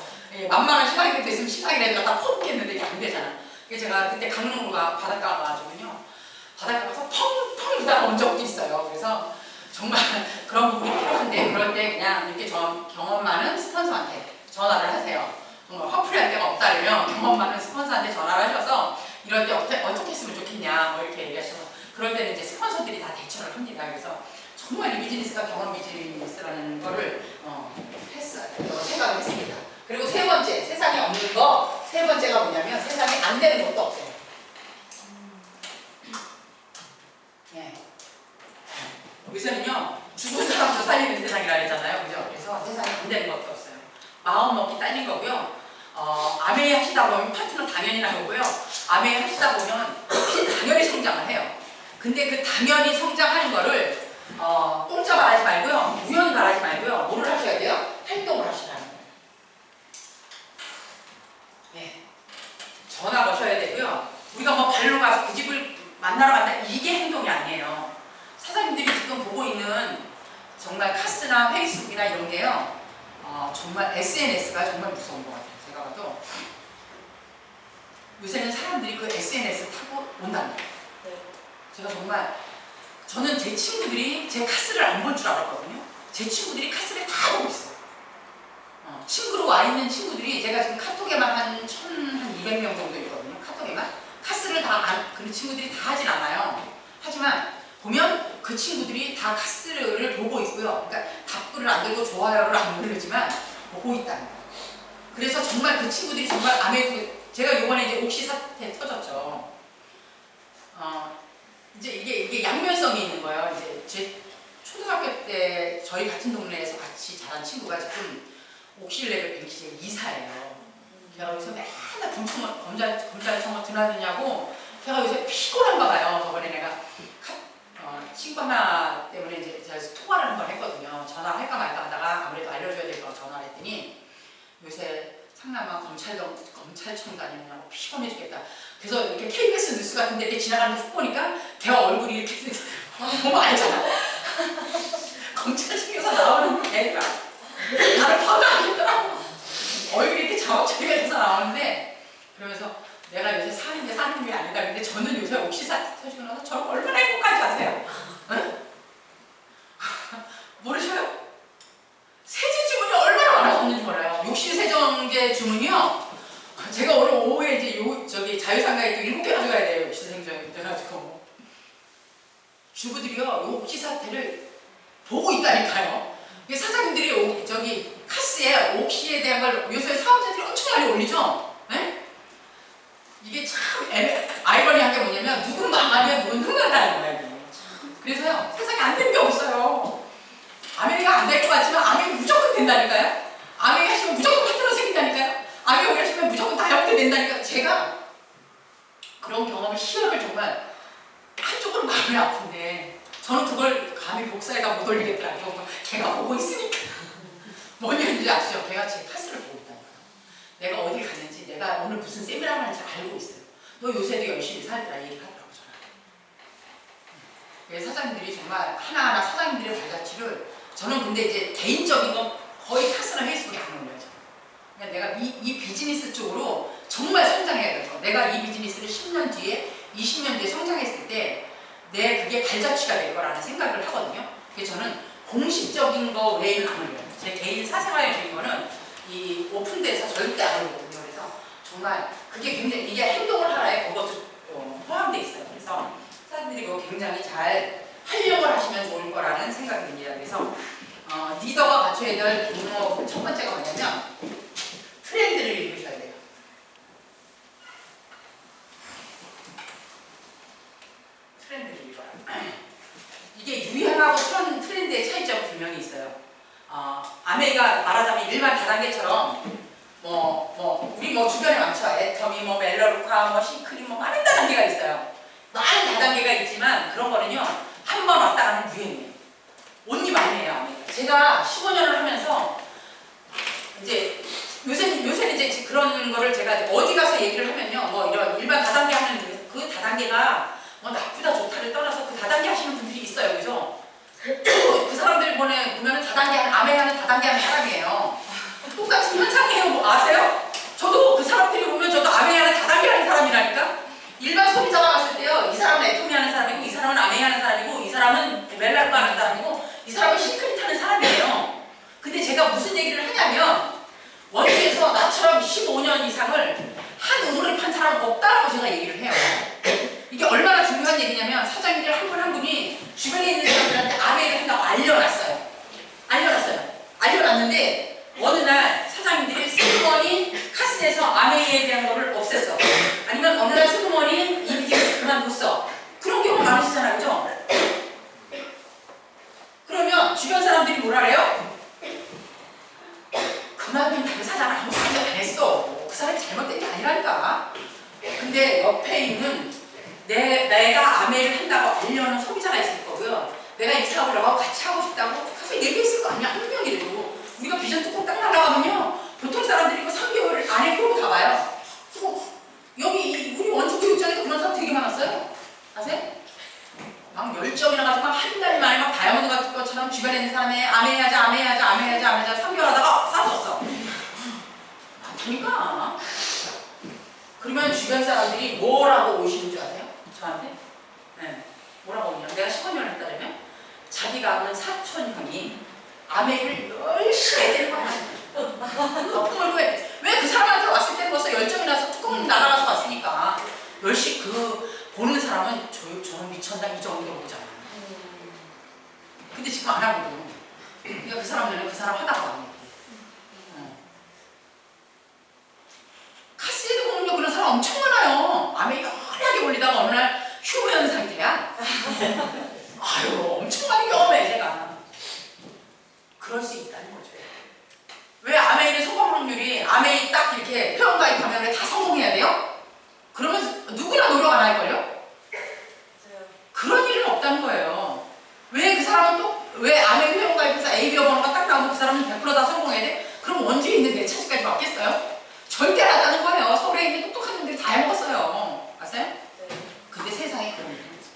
만만한 신랑이 됐으면 신랑이라도 다 퍼붓겠는데 이게 안 되잖아. 그래서 제가 그때 강릉으로 바닷가 가가지고요. 바닷가 가서 펑펑 울다가 온 적도 있어요. 그래서 정말 그런 부분이 필요한데 그럴 때 그냥 이렇게 경험 많은 스폰서한테 전화를 하세요. 정말 화풀이할 데가 없다 그러면 경험 많은 스폰서한테 전화를 하셔서 이럴 때 어떻게 했으면 좋겠냐 뭐 이렇게 얘기하셔서 그럴 때는 이제 스폰서들이 다 대처를 합니다. 그래서 정말 이 비즈니스가 경험 비즈니스라는 거를 생각을 했습니다. 그리고 세 번째, 세상에 없는 거 세 번째가 뭐냐면 세상에 안 되는 것도 없어요. 여기서는요 죽은 사람도 살리는 세상이라 했잖아요. 그죠? 그래서 세상에 안 되는 것도 없어요. 마음 먹기 딸린 거고요. 아메이 하시다 보면 파트너 당연히 나오고요. 아메이 하시다 보면 당연히 성장을 해요. 근데 그 당연히 성장하는 거를 공짜 말하지 말고요. 우연히 말하지 말고요. 뭐를 하셔야 돼요? 활동을 하시라는 거예요. 네. 전화 거셔야 되고요. 우리가 뭐 발로 가서 그 집을 만나러 간다 이게 행동이 아니에요. 사장님들이 지금 보고 있는 정말 카스나 페이스북이나 이런 게요. 정말 SNS가 정말 무서운 것 같아요. 제가 봐도 사람들이 그 SNS를 타고 온다는 거예요. 네. 제가 정말 저는 제 친구들이 제 카스를 안 볼 줄 알았거든요. 제 친구들이 카스를 다 보고 있어요. 친구로 와 있는 친구들이 제가 지금 카톡에만 한 1,200명 정도 있거든요. 카톡에만. 카스를 그 친구들이 다 하진 않아요. 하지만 보면 그 친구들이 다 카스를 보고 있고요. 그러니까 답글을 안 들고 좋아요를 안 누르지만 보고 있다는 거예요. 그래서 정말 그 친구들이 정말 제가 요번에 이제 옥시 사태 터졌죠. 이제 이게 양면성이 있는 거예요. 이제 제 초등학교 때 저희 같은 동네에서 같이 자란 친구가 지금 옥실레벨 100시에 이사예요. 걔가 요새 맨날 검찰청과 드나드냐고 걔가 요새 피곤한가 봐요. 저번에 내가 친구 하나 때문에 이제 제가 통화를 한번 했거든요. 전화할까 말까 하다가 아무래도 알려줘야 될 거라고 전화를 했더니 요새 상남아 검찰청 다니느냐고 피곤해 죽겠다. 그래서 이렇게 KBS 뉴스 같은 데 이렇게 지나가는데 훅 보니까 걔가 얼굴이 이렇게 보면 알잖아. 검찰청에서 나오는 걔가 나를 봐도 알겠더라고. 얼굴이 이렇게 자막처리가 돼서 나오는데 그러면서 내가 요새 사는 게 아니다. 근데 저는 요새 옥시 사태 터지고 나서 저는 얼마나 행복한지 아세요? 응? 모르셔요? 세제 주문이 얼마나 많아졌는지 몰라요. 욕실세정제 주문이요. 제가 오늘 오후에 이제 자유상가에 또 7개 가져가야 돼요. 욕실세정제 돼가지고 주부들이요 옥시 사태를 보고 있다니까요. 사장님들이 카스에 옥시에 대한 걸 요새 사업자들이 엄청 많이 올리죠. 네? 이게 참 아이러니한 게 뭐냐면 누군 망하면 누군 흥한다는 거예요. 그래서요 세상에 안 되는 게 없어요. 아메리카 안 될 것 같지만 아메리 무조건 된다니까요. 아메리 하시면 무조건 파트너 생긴다니까요. 아메리 하시면 무조건 다이어트 된다니까요. 제가 그런 경험을 시험을 정말 한쪽으로 마음이 아픈데 저는 그걸 감히 복사에다 못 올리겠더라고요. 걔가 보고 있으니까. 뭔 얘기인지 아시죠? 걔가 제 카스를 보고 있다니까. 내가 어딜 갔는지 내가 오늘 무슨 세미나를 하는지 알고 있어요. 너 요새도 열심히 살더라 얘기를 하더라고 저는. 사장님들이 정말 하나하나 사장님들의 발자취를 저는 근데 이제 개인적인 건 거의 카스나 페이스북에 안 올려요. 그러니까 내가 이 비즈니스 쪽으로 정말 성장해야 돼요. 내가 이 비즈니스를 10년 뒤에 20년 뒤에 성장했을 때 그게 발자취가 될 거라는 생각을 하거든요. 그래서 저는 공식적인 거 외에는 안 올려요. 제 개인 사생활적인 거는 이 오픈돼서 절대 안 올리거든요. 그래서 정말 그게 굉장히 이게 행동을 하나에 그것도 포함되어 있어요. 그래서 사람들이 그거 굉장히 잘 활용을 하시면 좋을 거라는 생각이 듭니다. 그래서 리더가 갖춰야 될 분모 첫 번째가 뭐냐면 트렌드를 읽으셔야 돼요. 트렌드를 읽어라. 이게 유행하고 트렌드의 차이점이 분명히 있어요. 아메리카 말하자면 일반 다단계처럼 우리 주변에 많죠. 애터미, 멜로루카, 시크림 많은 다단계가 있어요. 많은 다단계가 있지만 그런 거는요 한 번 왔다 가는 유행이에요. 옷입 아니에요. 아메리카. 제가 15년을 하면서 이제 요새는 이제 그런 거를 제가 어디 가서 얘기를 하면요 이런 일반 다단계 하는 그 다단계가 나쁘다 좋다를 떠나서 그 다단계 하시는 분들이 있어요. 그죠? 그 사람들 보면은 아메하는 다단계 하는 사람이에요. 똑같은 현상이에요. 아세요? 저도 그 사람들이 보면 저도 아메하는 다단계 하는 사람이라니까? 일반 소비자가 갔을 때요. 이 사람은 애토미 하는 사람이고 이 사람은 아메 하는 사람이고 이 사람은 멜라루카 하는 사람이고 이 사람은 시크릿 하는 사람이에요. 근데 제가 무슨 얘기를 하냐면 원주에서 나처럼 15년 이상을 한 우물을 판 사람은 없다라고 제가 얘기를 해요. 이게 얼마나 중요한 얘기냐면 사장님들 한 분 한 분이 주변에 있는 사람들한테 아메를 한다고 알려놨는데 어느 날 사장님들이 슬그머니 카스에서 아메에 대한 거를 없앴어. 아니면 어느 날 슬그머니 이 비즈니스 그만뒀어. 그런 경우 많으시잖아요. 그죠? 그러면 주변 사람들이 뭐라 그래요? 그만둔 당사자는 아무 생각 안 했어. 그 사람이 잘못된 게 아니라니까. 근데 옆에 있는 내가 아메를 한다고 알려는 소비자가 있을 거고요. 내가 이 사업을 하고 같이 하고 싶다고 가서 얘기했을 거 아니야. 한 명이라도. 우리가 비전 뚜껑 딱 날아가면요. 보통 사람들이 그 3개월 안에 끌고 다 와요. 여기 우리 원주 교육장에도 그런 사람 되게 많았어요. 아세요? 막 열정이나 가지고 막 한 달 만에 막 다이아몬드 같은 것처럼 주변에 있는 사람이 아메하자 3개월 하다가 사라졌어. 그러니까 그러면 주변 사람들이 뭐라고 오시는 줄 아세요? 저한테? 네. 뭐라고 오냐? 내가 10원을 했다 그러면 자기가 아는 사촌 형이 아메를 열심히 해야 거야. 왜 그 사람한테 왔을 때는 벌써 열정이 나서 뚜껑 날아가서 왔으니까 열심히 보는 사람은 저는 미쳤다 이 정도로 보잖아. 근데 지금 안 하거든. 그러니까 그 사람들은 그 사람 하다가 왔네. 카스에도 보면요 그런 사람 엄청 많아요. 암에 연하게 올리다가 어느 날 휴무연 상태야. 아유 엄청 많이 경험해 제가. 그럴 수 있다는 거죠. 왜 아메이의 성공 확률이 아메이 딱 이렇게 회원가입하면 왜 다 성공해야 돼요? 그러면 누구나 노력 안 할걸요? 그런 일은 없다는 거예요. 왜 그 사람은 또 왜 아메이 회원가입해서 ABO 번호가 딱 나오면 그 사람은 100%다 성공해야 돼? 그럼 원주에 있는 내 차지까지 맞겠어요? 절대 안 한다는 거예요. 서울에 있는 똑똑한 놈들이 다 해먹었어요. 아세요? 네. 근데 세상에 그런 일이 있어요.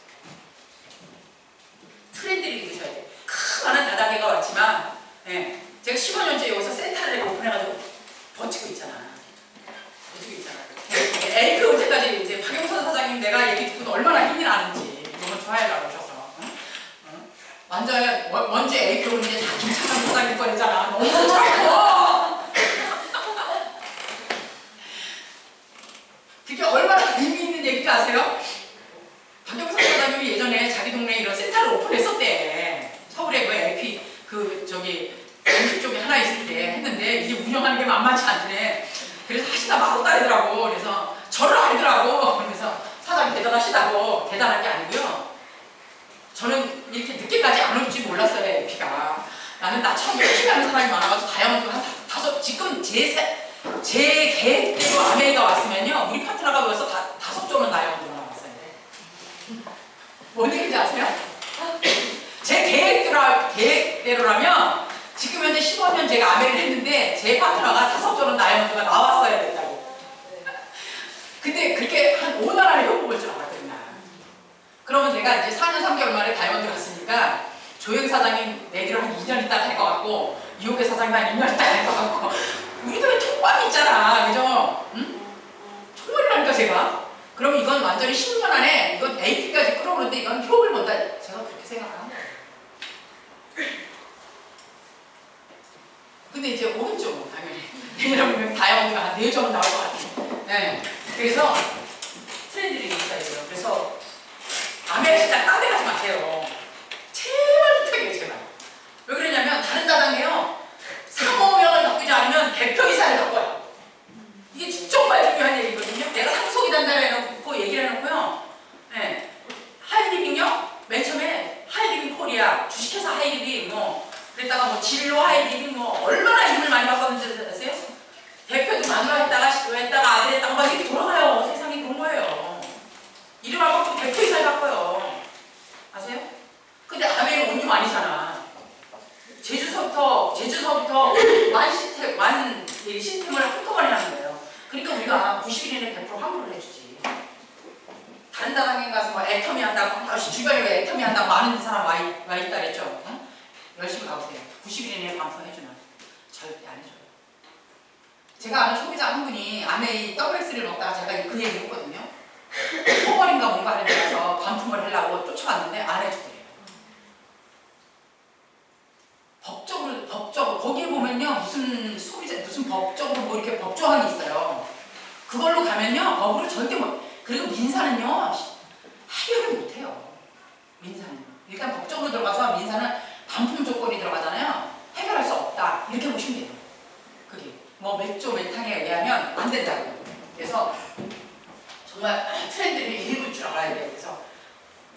트렌드를 읽으셔야 돼요. 큰 많은 다단계가 왔지만 예, 제가 15년째 여기서 센터를 오픈해가지고 버티고 있잖아. 에이크 올 때까지 이제 박영선 사장님 내가 얘기 듣고도 얼마나 힘이 나는지 이번 좋아해라고 하셔서 완전 먼저 에이크 오는데 다 김창완 사장님 거리잖아. 너무 좋아요. 그게 얼마나 의미 있는 얘기인지 아세요? 박영선 사장님이 예전에 자기 동네에 이런 센터를 오픈했었대. 서울에 그 LP 연수 쪽에 하나 있을 때 했는데 이게 운영하는 게 만만치 않더래. 그래서 하시다 마구 따르더라고. 그래서 저를 알더라고. 그래서 사장님 대단하시다고. 대단한 게 아니고요. 저는 이렇게 늦게까지 안 올 줄 몰랐어요. LP가. 나는 나처럼 열심히 하는 사람이 많아가지고 다이아몬드가 한 다섯 지금 제 계획대로 아메이가 왔으면요 우리 파트너가 모여서 5조는 다이아몬드가 나왔어요. 뭔 얘기인지 아세요? 제 계획대로라면 지금 현재 15년 제가 아메를 했는데 제 파트너가 5조는 다이아몬드가 나왔어야 된다고. 근데 그렇게 한 5년 안에 효과 볼 줄 알았거든요. 그러면 제가 이제 4년 3개월 만에 다이아몬드 갔으니까 조영 사장님 내기로 한 2년 있다 갈 것 같고 이호계 사장님 한 2년 있다 갈 것 같고 우리들은 통감이 있잖아. 그죠? 응? 총괄이라니까 제가. 그럼 이건 완전히 10년 안에 이건 AP까지 끌어오는데 이건 효를 본다. 제가 그렇게 생각하는 거예요. 근데 이제 오른쪽 당연히 내년에 다이아몬드가 한 4점 나올 것 같아요. 네. 그래서 트렌드를 읽어야 돼요. 그래서 아메 진짜 딴 데 가지 마세요. 제발 부탁해요 제발. 왜 그러냐면 다른 다당에요 3~5명을 바꾸지 않으면 대표 이사를 바꿔요. 이게 정말 중요한 얘기거든요. 내가 상속이 단다를 해놓고 얘기를 해놓고요. 네. 하이리빙요? 맨 처음에 하이리빙 코리아 주식회사 하이리빙 그랬다가 진로 하이리빙 얼마나 이름을 많이 바꿨는지 아세요? 대표도 마누라 했다가 아들 했다가 막 이렇게 돌아가요. 세상에 그런 거예요. 이름 안 바꾸고 대표 이사를 바꿔요. 아세요? 근데 아메는 온유 아니잖아. 제주서부터 시스템을 한꺼번에 하는 거예요. 그러니까 우리가 90일에는 100% 환불을 해주지. 다른 다방에 가서 뭐 애터미 한다고 주변에 왜 애터미 한다고 많은 사람 와 있다 그랬죠. 응? 열심히 가보세요. 90일 이내에 방송해주면 절대 안 해줘요. 제가 아는 소비자 한 분이 아메이 WX를 먹다가 제가 그 얘기를 했거든요. 포벌인가 뭔가 하는 데 가서 반품을 하려고 쫓아갔는데 안 해주더래요. 법적으로 거기에 보면요 무슨 법적으로 뭐 이렇게 법조항이 있어요. 그걸로 가면요 법으로 절대 그리고 민사는요 해결을 못해요. 민사는 일단 법적으로 들어가서 민사는 반품 조건이 들어가잖아요. 해결할 수 없다 이렇게 보시면 돼요. 그게 뭐 몇 조 몇 항에 의하면 안 된다고. 그래서 정말 트렌드를 읽을 줄 알아야 돼요. 그래서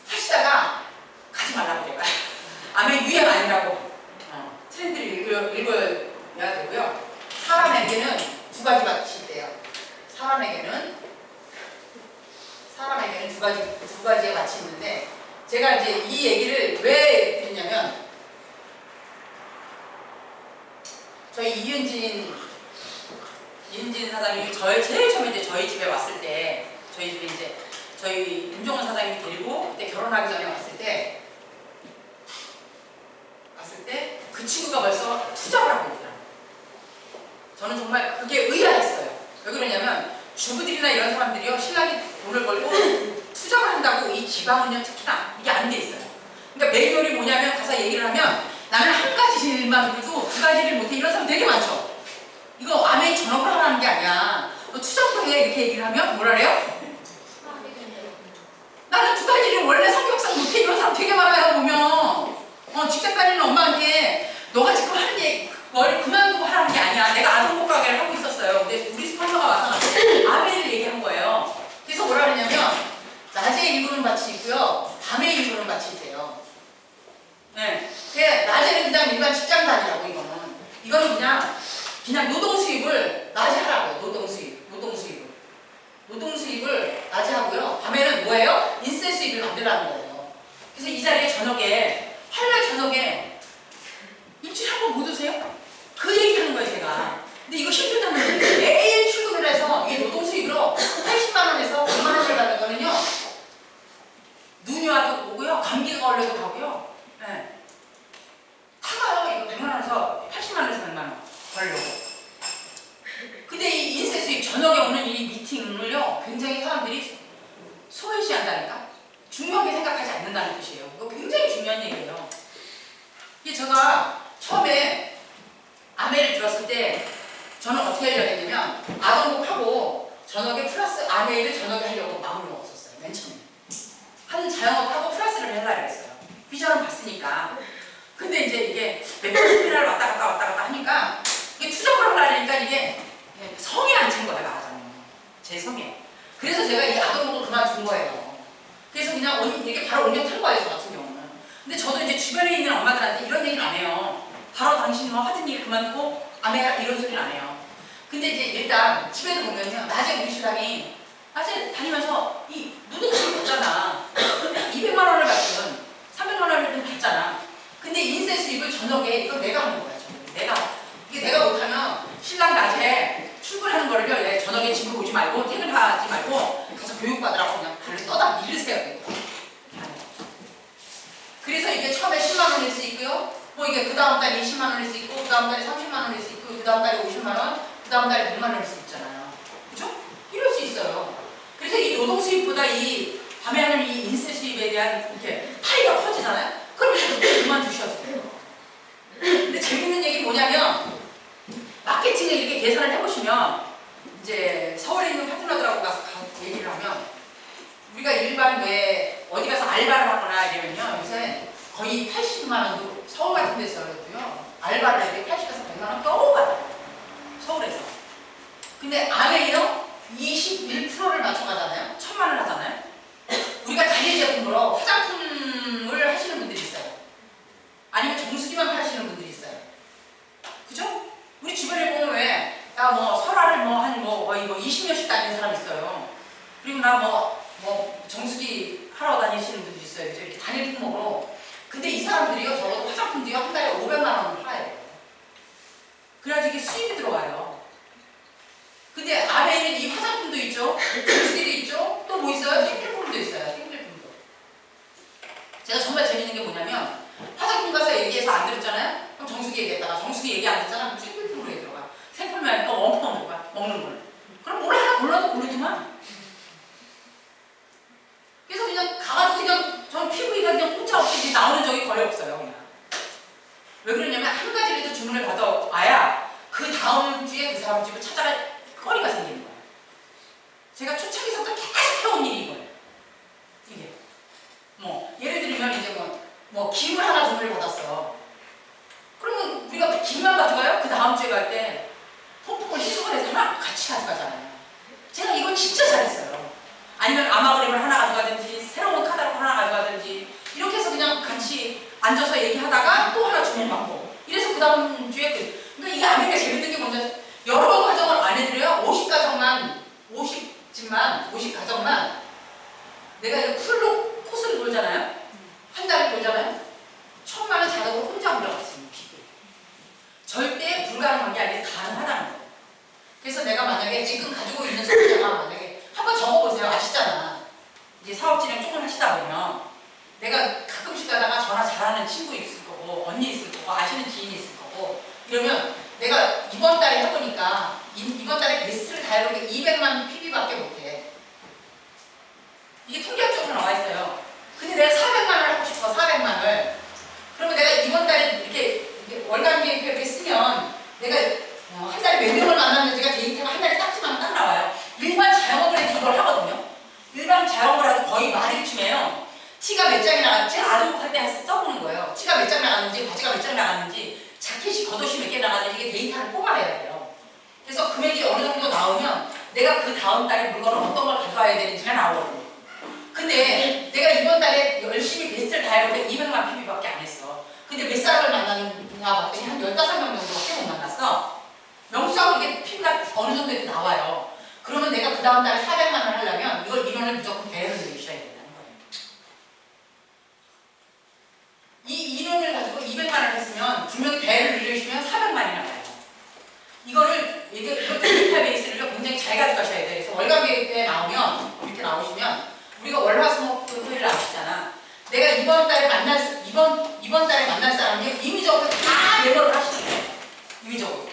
하시다가 가지 말라고 제가 아메 유행 아니라고 트렌드를 읽어야 되고요. 사람에게는 2가지 있대요. 사람에게는 두 가지의 가치 있는데 제가 이제 이 얘기를 왜 했냐면 저희 이은진 사장님이 제일 처음에 이제 저희 집에 왔을 때 저희 집에 이제 저희 임종원 사장님이 데리고 그때 결혼하기 전에 왔을 때 그 친구가 벌써 투자를 하고 있더라고요. 저는 정말 그게 의아했어요. 왜 그러냐면 주부들이나 이런 사람들이요, 신랑이 돈을 벌고 투자를 한다고 이 지방은요, 특히나 이게 안 돼 있어요. 그러니까 매뉴얼이 뭐냐면 가서 얘기를 하면 나는 한 가지 일만 해도 두 가지를 못해, 이런 사람 되게 많죠. 이거 아멘 전업을 하라는 게 아니야. 너 투자부터 해, 이렇게 얘기를 하면 뭐라 그래요? 나는 두 가지를 원래 성격상 못해, 이런 사람 되게 많아요. 보면 직장 다니는 엄마한테 너가 지금 하는 걸 그만두고 하라는 게 아니야. 내가 아동복 가게를 하고 있었어요. 근데 우리 스폰서가 와서 아멘을 얘기한 거예요. 그래서 뭐라 그러냐면 낮에 일구는 밭이 있고요, 밤에 일구는 밭이 있대요. 네. 낮에는 그냥 일반 직장 다니라고, 이거는 그냥 노동 수입을 낮에 하라고요. 노동 수입을 낮에 하고요, 밤에는 뭐예요? 인세 수입을 만들라는 거예요. 그래서 이 자리에 화요일 저녁에 일주일에 한 번 못 오세요? 그 얘기 하는 거예요, 제가. 근데 이거 힘들다는 거예요. 매일 출근을 해서 이 노동 수입으로 80만 원에서 100만 원을 받는 거는요, 눈이 와도 오고요, 감기가 걸려도 가고요. 네. 다 가요. 이거 100만 원에서 80만 원에서 100만 원 벌려고. 근데 이 인세 수입 저녁에 오는 이 미팅을요, 굉장히 사람들이 소외시한다니까? 중요하게 생각하지 않는다는 뜻이에요. 이거 굉장히 중요한 얘기예요. 이게 제가 처음에 아메를 들었을 때 저는 어떻게 하려고 했냐면 아동복하고 저녁에 플러스 아메를 저녁에 하려고 마음을 먹었었어요. 맨 처음에. 한 자영업하고 플러스를 하려고 했어요. 비전을 봤으니까. 근데 이제 이게 매표비를 왔다 갔다 하니까 이게 투정을 하려니까 이게 성에 안 찬 거예요, 말하자면. 제 성에. 그래서 제가 이 아동복을 그만둔 거예요. 그래서 그냥 이게 바로 옮겨 탄 거예요, 저 같은 경우는. 근데 저도 이제 주변에 있는 엄마들한테 이런 얘기는 안 해요. 바로 당신 하던 일 그만두고 아메가 이런 소리는 안 해요. 근데 이제 일단 집에도 보면요, 낮에 우리 신랑이 낮에 다니면서 이 노동수입 없잖아. 200만 원을 받든 300만 원을 받잖아. 근데 인세 수입을 저녁에 이거 내가 하는 거야. 이게 내가 못하면 신랑 낮에 출근하는 거를요, 저녁에 집으로 오지 말고 퇴근하지 말고 가서 교육받으라고 그냥 발을 떠다 밀으세요. 그래서 이게 처음에 10만 원일 수 있고요, 뭐 이게 그 다음 달에 20만 원일 수 있고, 그 다음 달에 30만 원일 수 있고, 그 다음 달에 50만 원, 그 다음 달에 100만 원일 수 있잖아요. 그죠? 이럴 수 있어요. 그래서 이 노동 수입보다 이 밤에 하는 이 인세 수입에 대한 이렇게 파이가 커지잖아요. 그러면 그만두셔도 돼요. 근데 재밌는 얘기 뭐냐면, 마케팅을 이렇게 계산을 해보시면, 이제 서울에 있는 파트너들하고 가서 얘기를 하면, 우리가 일반 어디 가서 알바를 하거나 이러면요, 요새 거의 80만 원도 서울 같은 데서도요, 알바를 할 때 80에서 100만 원 겨우 받아요. 서울에서. 근데 아메이요, 21%를 맞춰가잖아요. 1000만 원 하잖아요. 우리가 단일 제품으로 화장품을 하시는 분들이 있어요. 아니면 정수기만 파시는 분들이 있어요. 그죠? 우리 주변에 보면 왜, 나 설화를 거의 20년씩 다니는 사람 있어요. 그리고 나 정수기 하러 다니시는 분들이 있어요. 이렇게 단일 품목으로. 근데 이 사람들이요, 적어도 화장품도요, 한 달에 500만 원을 팔아요. 그래야지 이게 수입이 들어와요. 근데 안에는 이 화장품도 있죠, 정수기도 있죠, 또 뭐 있어요? 생필품도 있어요. 생필품도. 제가 정말 재밌는 게 뭐냐면, 화장품 가서 얘기해서 안 들었잖아요? 그럼 정수기 얘기했다가 정수기 얘기 안 듣잖아? 그럼 생필품으로 얘기 들어가. 생필품이 아니까 원품 먹는 거야, 먹는 걸. 그럼 뭘 하나 골라도 고르지만. 그래서 그냥 가가지고 전 피부이가 그냥 공짜 없이 나오는 적이 거의 없어요, 그냥. 왜 그러냐면 한 가지라도 주문을 받아와야 그 다음 주에 그 사람 집을 찾아갈 거리가 생기는 거예요. 제가 초창기서부터 계속 해온 일이 이거예요. 이게. 예를 들면 이제 김을 하나 주문을 받았어. 그러면 우리가 김만 가져가요? 그 다음 주에 갈 때 통풍을 희석을 해서 하나 같이 가져가잖아요. 제가 이건 진짜 잘했어요. 아니면 아마그램을 하나 가져가든지 새로운 카다로 하나 가져가든지 이렇게 해서 그냥 같이 앉아서 얘기하다가 또 하나 주문받고 이래서 그 다음 주에 그러니까 이게 아메리카 재밌는 게 뭔지 여러 번 가정을 안 해드려요. 50가정만 내가 이거 풀로 코스를 돌잖아요. 한 달을 돌잖아요. 1000만 원 자동으로 혼자 올라갔습니다. 절대 불가능한 게 아니라 가능하다는 거예요. 그래서 내가 만약에 지금 가지고 있는 소비자가 만약에 한번 적어보세요. 아시잖아. 이제 사업 진행 조금 하시다 보면 내가 가끔씩 가다가 전화 잘하는 친구 있을 거고 언니 있을 거고 아시는 지인이 있을 거고 이러면 내가 이번 달에 해보니까 이번 달에 베스트를 다 해보니까 200만 PB PB밖에 못해. 이게 통계학적으로 나와 있어요. 근데 내가 400만 원을 하고 싶어. 400만 원. 그러면 내가 이번 달에 이렇게 월간 계획표 이렇게 쓰면 내가 한 달에 몇 명을 만났는지가 데이터가 한 달에 딱지만 딱 나와요. 일반 자영업을 해도 이걸 하거든요. 일반 자영업을 해도 거의 말일쯤에요. 티가 몇 장이 나갔는지 아동복할 때 써보는 거예요. 티가 몇 장 나갔는지 바지가 몇 장 나갔는지 자켓이 겉옷이 몇 개 나갔는지 이게 데이터를 뽑아내야 돼요. 그래서 금액이 어느 정도 나오면 내가 그 다음 달에 물건을 어떤 걸 가져와야 되는지가 나오거든요. 근데 내가 이번 달에 열심히 베스트를 다 해보는데 200만 PB밖에 안 했어. 근데 몇 사람을 만났나 봤더니 한 15명 정도밖에 못 만났어. 명수하고 이게 PB가 어느 정도 이렇게 나와요. 그러면 내가 그 다음 달에 400만 원 하려면 이걸 민원을 무조건 배를 내주셔야 된다는 거예요. 이 인원을 가지고 200만 원을 했으면 분명히 배를 늘려주시면 400만이 나와요. 이거 데이터 베이스를 굉장히 잘 가져가셔야 돼요. 그래서 월간 계획표에 나오면 이렇게 나오시면 우리가 월화수목금토일 아시잖아. 내가 이번 달에 만날 사람이 임의적으로 다 메모를 하시는 거예요. 임의적으로.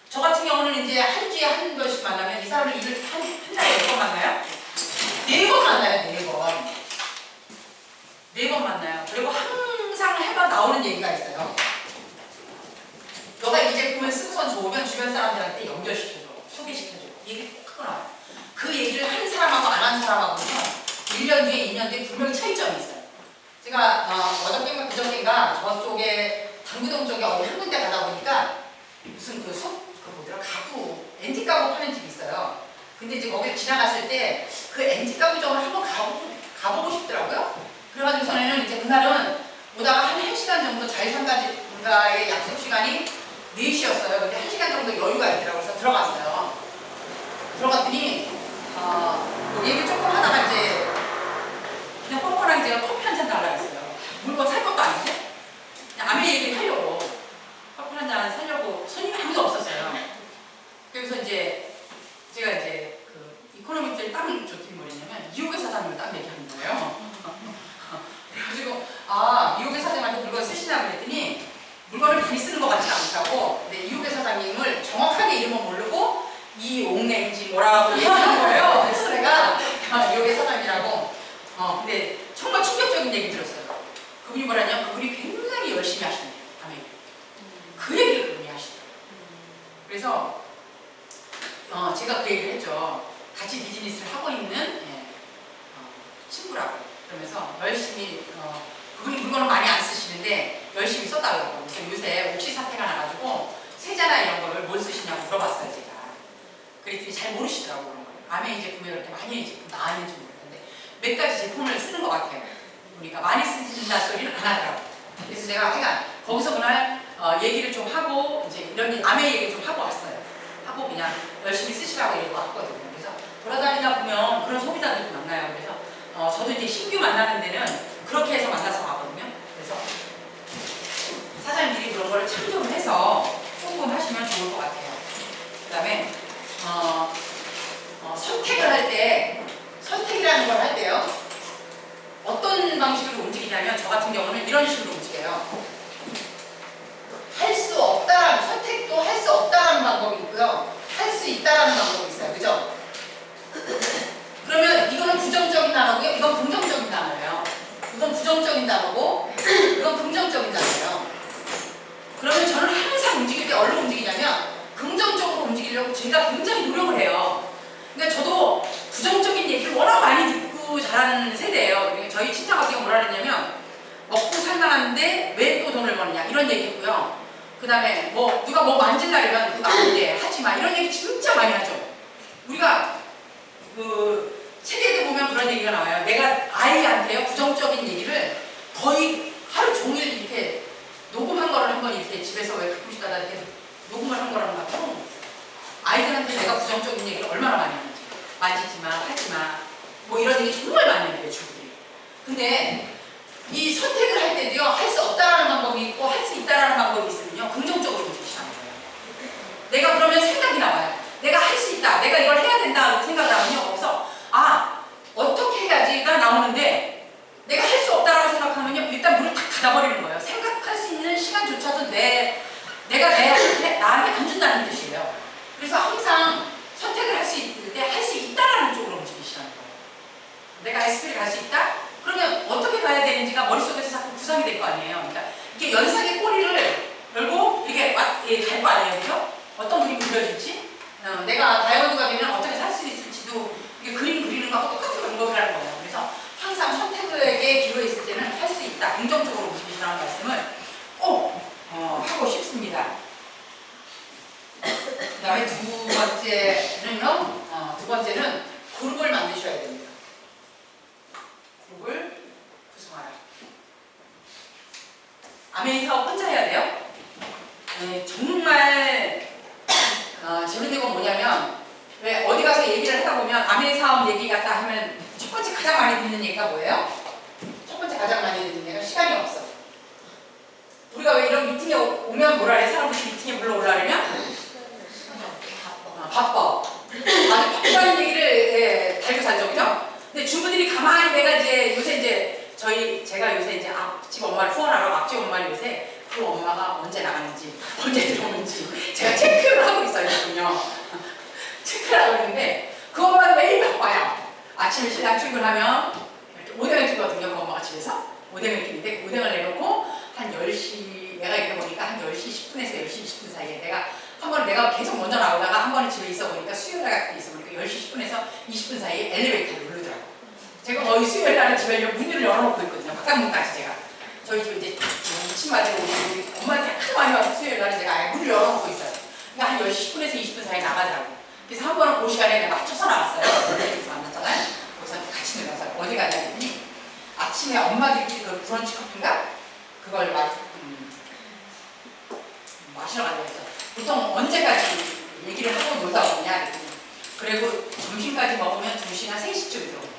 저 같은 경우는 이제 한 주에 한 번씩 만나면 이 사람을 일을 한 달에 몇 번 만나요? 4번 만나요. 4번. 4번 만나요. 그리고 항상 해봐 나오는 얘기가 있어요. 너가 이 제품을 쓰고선 좋으면 주변 사람들한테 연결시켜줘. 소개시켜줘. 얘기 꼭 하고 나와요. 그 얘기를 한 사람하고 안 한 사람하고는 1년 뒤에 2년 뒤에 분명히 차이점이 있어요. 제가 어저께인가 그저께인가 저쪽에 당구동 쪽에 어디 한 군데 가다 보니까 무슨 가구, 앤틱 가구 파는 집이 있어요. 근데 이제 거기 지나갔을 때 그 앤틱 가구점을 한번 가보고 싶더라고요. 그래가지고 전에는 이제 그날은 오다가 한 1시간 정도 자유상가의 약속 시간이 4시였어요. 근데 1시간 정도 여유가 있더라고요. 그래서 들어갔어요. 들어갔더니 얘기 조금 하다가 이제 그냥 뻔뻔하게 제가 커피 한 잔 달라고 했어요. 물건 살 것도 아니고 그냥 아메 얘기를 하려고 커피 한 잔 사려고 손님이 아무도 없었어요. 그래서 이제 제가 이제 그 이코노믹들 딱 좋긴 뭐냐면 이호계 사장님을 딱 얘기하는 거예요. 그래가지고 이호계 사장님한테 물건 쓰시냐고 그랬더니 물건을 많이 쓰는 것 같지 않다고. 근데 이호계 사장님을 정확하게 이름은 모르고 이옥냉지 뭐라고 얘기하는 거예요. 그래서 내가 이호계 사장이라고. 근데 정말 충격적인 얘기 들었어요. 그분이 뭐라냐? 그분이 굉장히 열심히 하시네요. 그 얘기를 그분이 하시더라고요. 그래서 제가 그 얘기를 했죠. 같이 비즈니스를 하고 있는 친구라고. 그러면서 열심히 그분이 물건을 많이 안 쓰시는데 열심히 써달라고. 그래서 요새 옥시 사태가 나가지고 세제나 이런 거를 뭘 쓰시냐고 물어봤어요. 제가. 그랬더니 잘 모르시더라고요. 그런 거예요. 아메이 제품이 그렇게 많이 제품 나왔는지 모르겠는데 몇 가지 제품을 쓰는 것 같아요. 그러니까 많이 쓰신다 소리는 안 하더라고요. 그래서 제가 하여간 거기서 그날 얘기를 좀 하고 이제 이런 아메이 얘기를 좀 하고 왔어요. 하고 그냥 열심히 쓰시라고 이러고 왔거든요. 그래서 돌아다니다 보면 그런 소비자들도 만나요. 그래서 저도 이제 신규 만나는 데는 그렇게 해서 만나서 왔거든요. 그래서 사장님들이 그런 거를 참조를 해서 조금 하시면 좋을 것 같아요. 그 다음에 선택을 할 때, 선택이라는 걸 할 때요. 어떤 방식으로 움직이냐면 저 같은 경우는 이런 식으로 움직여요. 할 수 없다라는, 선택도 할 수 없다라는 방법이 있고요. 할 수 있다라는 방법이 있어요. 그죠? 그러면 이거는 부정적인 단어고요. 이건 긍정적인 단어예요. 이건 부정적인 단어고 이건 긍정적인 단어예요. 그러면 저는 항상 움직일 때 어디로 움직이냐면 긍정적으로 움직이려고 제가 굉장히 노력을 해요. 그러니까 저도 부정적인 얘기를 워낙 많이 듣고 자라는 세대예요. 그러니까 저희 친척 같은 경우 뭐라 그랬냐면 먹고 살만한데 왜 또 돈을 버느냐 이런 얘기 했고요. 그 다음에 뭐 누가 뭐 만질라면 그거 안 돼, 하지마 이런 얘기 진짜 많이 하죠. 우리가 그 책에도 보면 그런 얘기가 나와요. 내가 아이한테요 부정적인 얘기를 거의 하루 종일 이렇게 녹음한 거를 한번 이렇게 집에서 왜 가끔씩 가다 이렇게 녹음을 한 거라는 거 처음 아이들한테 내가 부정적인 얘기를 얼마나 많이 하는지 만지지마, 하지마 뭐 이런 얘기 정말 많이 해요 주부들이. 근데 이 선택을 할 때도요 할 수 없다라는 방법이 있고 할 수 있다라는 방법이 있으면요 긍정적으로 움직이시는 거예요. 내가 그러면 생각이 나와요. 내가 할 수 있다, 내가 이걸 해야 된다고 생각을 하면요 거기서 어떻게 해야지가 나오는데 내가 할 수 없다라고 생각하면요 일단 문을 탁 닫아버리는 거예요. 생각할 수 있는 시간조차도 내가 나한테 안 준다는 뜻이에요. 그래서 항상 선택을 할 수 있을 때 할 수 있다라는 거하고 똑같은 방법이라는 거예요. 그래서 항상 선택의 기로에 있을 때는 할 수 있다. 긍정적으로 움직이시라는 말씀을 꼭 하고 싶습니다. 그 다음에 두 번째는 그룹을 만드셔야 됩니다. 그룹을 구성하라. 아멘 사업 혼자 해야 돼요? 네, 정말 재밌는 건 뭐냐면 왜 어디 가서 얘기를 하다 보면 아멘 사업 얘기 같다 하면 첫 번째 가장 많이 듣는 얘기가 뭐예요? 첫 번째 가장 많이 듣는 얘기가 시간이 없어. 우리가 왜 이런 미팅에 오면 뭐라 해? 사람들이 미팅에 불러오려면 바빠. 아주 바쁘다는 얘기를 달고 살죠, 그죠? 근데 주부들이 가만히 내가 이제 요새 이제 제가 요새 이제 앞집 엄마를 후원하러 앞집 엄마를 요새 그 엄마가 언제 나가는지 언제 들어오는지 제가 체크를 하고 있어요, 지금요. 체크를 하고 있는데 그 엄마는 매일 바빠요. 아침에 신랑 출근하면 이렇게 오뎅을 주거든요, 그 엄마가 집에서. 오뎅을 주는데 오뎅을 내놓고 한 10시 내가 이렇게 보니까 한 10시 10분에서 10시 20분 사이에 한 번은 내가 계속 먼저 나오다가 한 번은 집에 있어 보니까 수요일 날 있어 보니까 10시 10분에서 20분 사이에 엘리베이터를 누르더라고. 제가 거의 수요일 날은 집에 문을 열어놓고 있거든요. 바깥문까지 제가. 저희 집 이제 친마들 우리 엄마한테 하도 많이 와서 수요일 날은 제가 아예 문을 열어놓고 있어요. 그러니까 한 10시 10분에서 20분 사이에 나가더라고. 그래서 한 번은 그 시간에 맞춰서 나왔어요. 엘리베이터에서 만났잖아요. 거기서 같이 내려서 어디 가냐 했더니 아침에 엄마들끼리 그 브런치 커피인가? 그걸 마시러 간다고 했어. 보통 언제까지 얘기를 하고 놀다 오냐 그리고 점심까지 먹으면 2시나 3시쯤 들어오네요.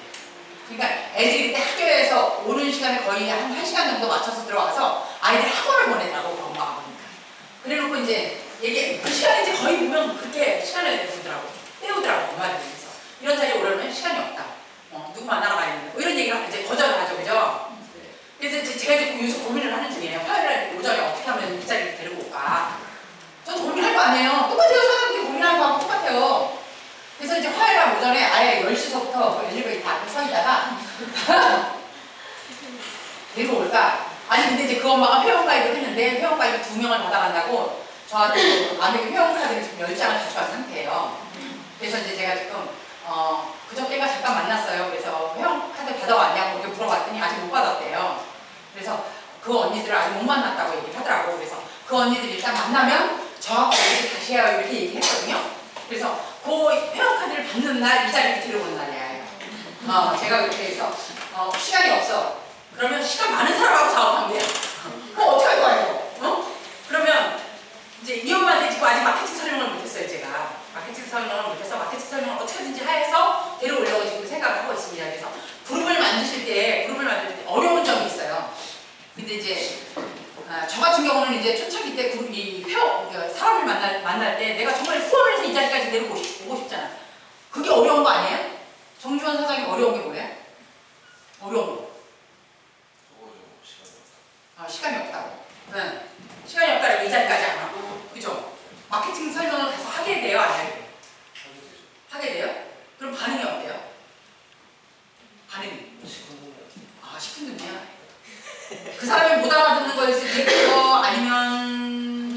그러니까 애들이 그때 학교에서 오는 시간에 거의 한 1시간 정도 맞춰서 들어와서 아이들 학원을 보내더라고, 그 엄마가 보니까. 그래놓고 이제 그 시간에 이제 거의 보면 그렇게 시간을 때우더라고 엄마들께서. 이런 자리에 오려면 시간이 없다. 누구 만나러 가야 된다. 이런 얘기를 이제 거절을 하죠, 그죠? 그래서 제가 이제 요새 고민을 하는 중이에요. 화요일날 오전에 어떻게 하면 이 자리를 데리고 올까? 저도 고민할 거 아니에요. 똑같아요. 사람들이 고민하는 거하고 똑같아요. 그래서 이제 화요일날 오전에 아예 10시서부터 그 엘리베이터 앞에 서 있다가 데리고 올까? 아니 근데 이제 그 엄마가 회원가입을 했는데 회원가입을 2명을 받아간다고 저한테 아메리카 회원카드를 지금 10장을 가져간 상태예요. 그래서 이제 제가 지금 그저께가 잠깐 만났어요. 그래서 회원카드 받아왔냐고 이렇게 물어봤더니 아직 못 받았대요. 그래서 그 언니들을 아직 못 만났다고 얘기를 하더라고. 그래서 그 언니들이 일단 만나면 저하고 얘기 다시 해요 이렇게 얘기했거든요. 그래서 그 회원카드를 받는 날 이 자리를 데려오는 날이에요. 제가 그렇게 해서 시간이 없어. 그러면 시간 많은 사람하고 작업하면 돼요. 그럼 어떻게 할 거예요? 그러면 이제 이 엄마한테 지금 아직 마케팅 설명을 못했어요. 제가 마케팅 설명을 못해서 마케팅 설명을 어떻게든지 해서 데려오려고 지금 생각을 하고 있습니다. 그래서 그룹을 만들 때 어려운 점이 있어요. 근데 이제 저 같은 경우는 이제 초창기 때 사람을 만날 때 내가 정말 후원을 해서 이 자리까지 데리고 오고 싶잖아. 그게 어려운 거 아니에요? 정주환 사장님 어려운 게 뭐예요? 어려운 거. 시간이 없다고. 네. 시간이 없다고 이 자리까지 안 하고. 그죠? 마케팅 설명을 가서 하게 돼요? 안 하게 돼요? 하게 돼요? 그럼 반응이 어때요? 반응이? 10분 그 사람이 못 알아듣는 거일 수도 있고 아니면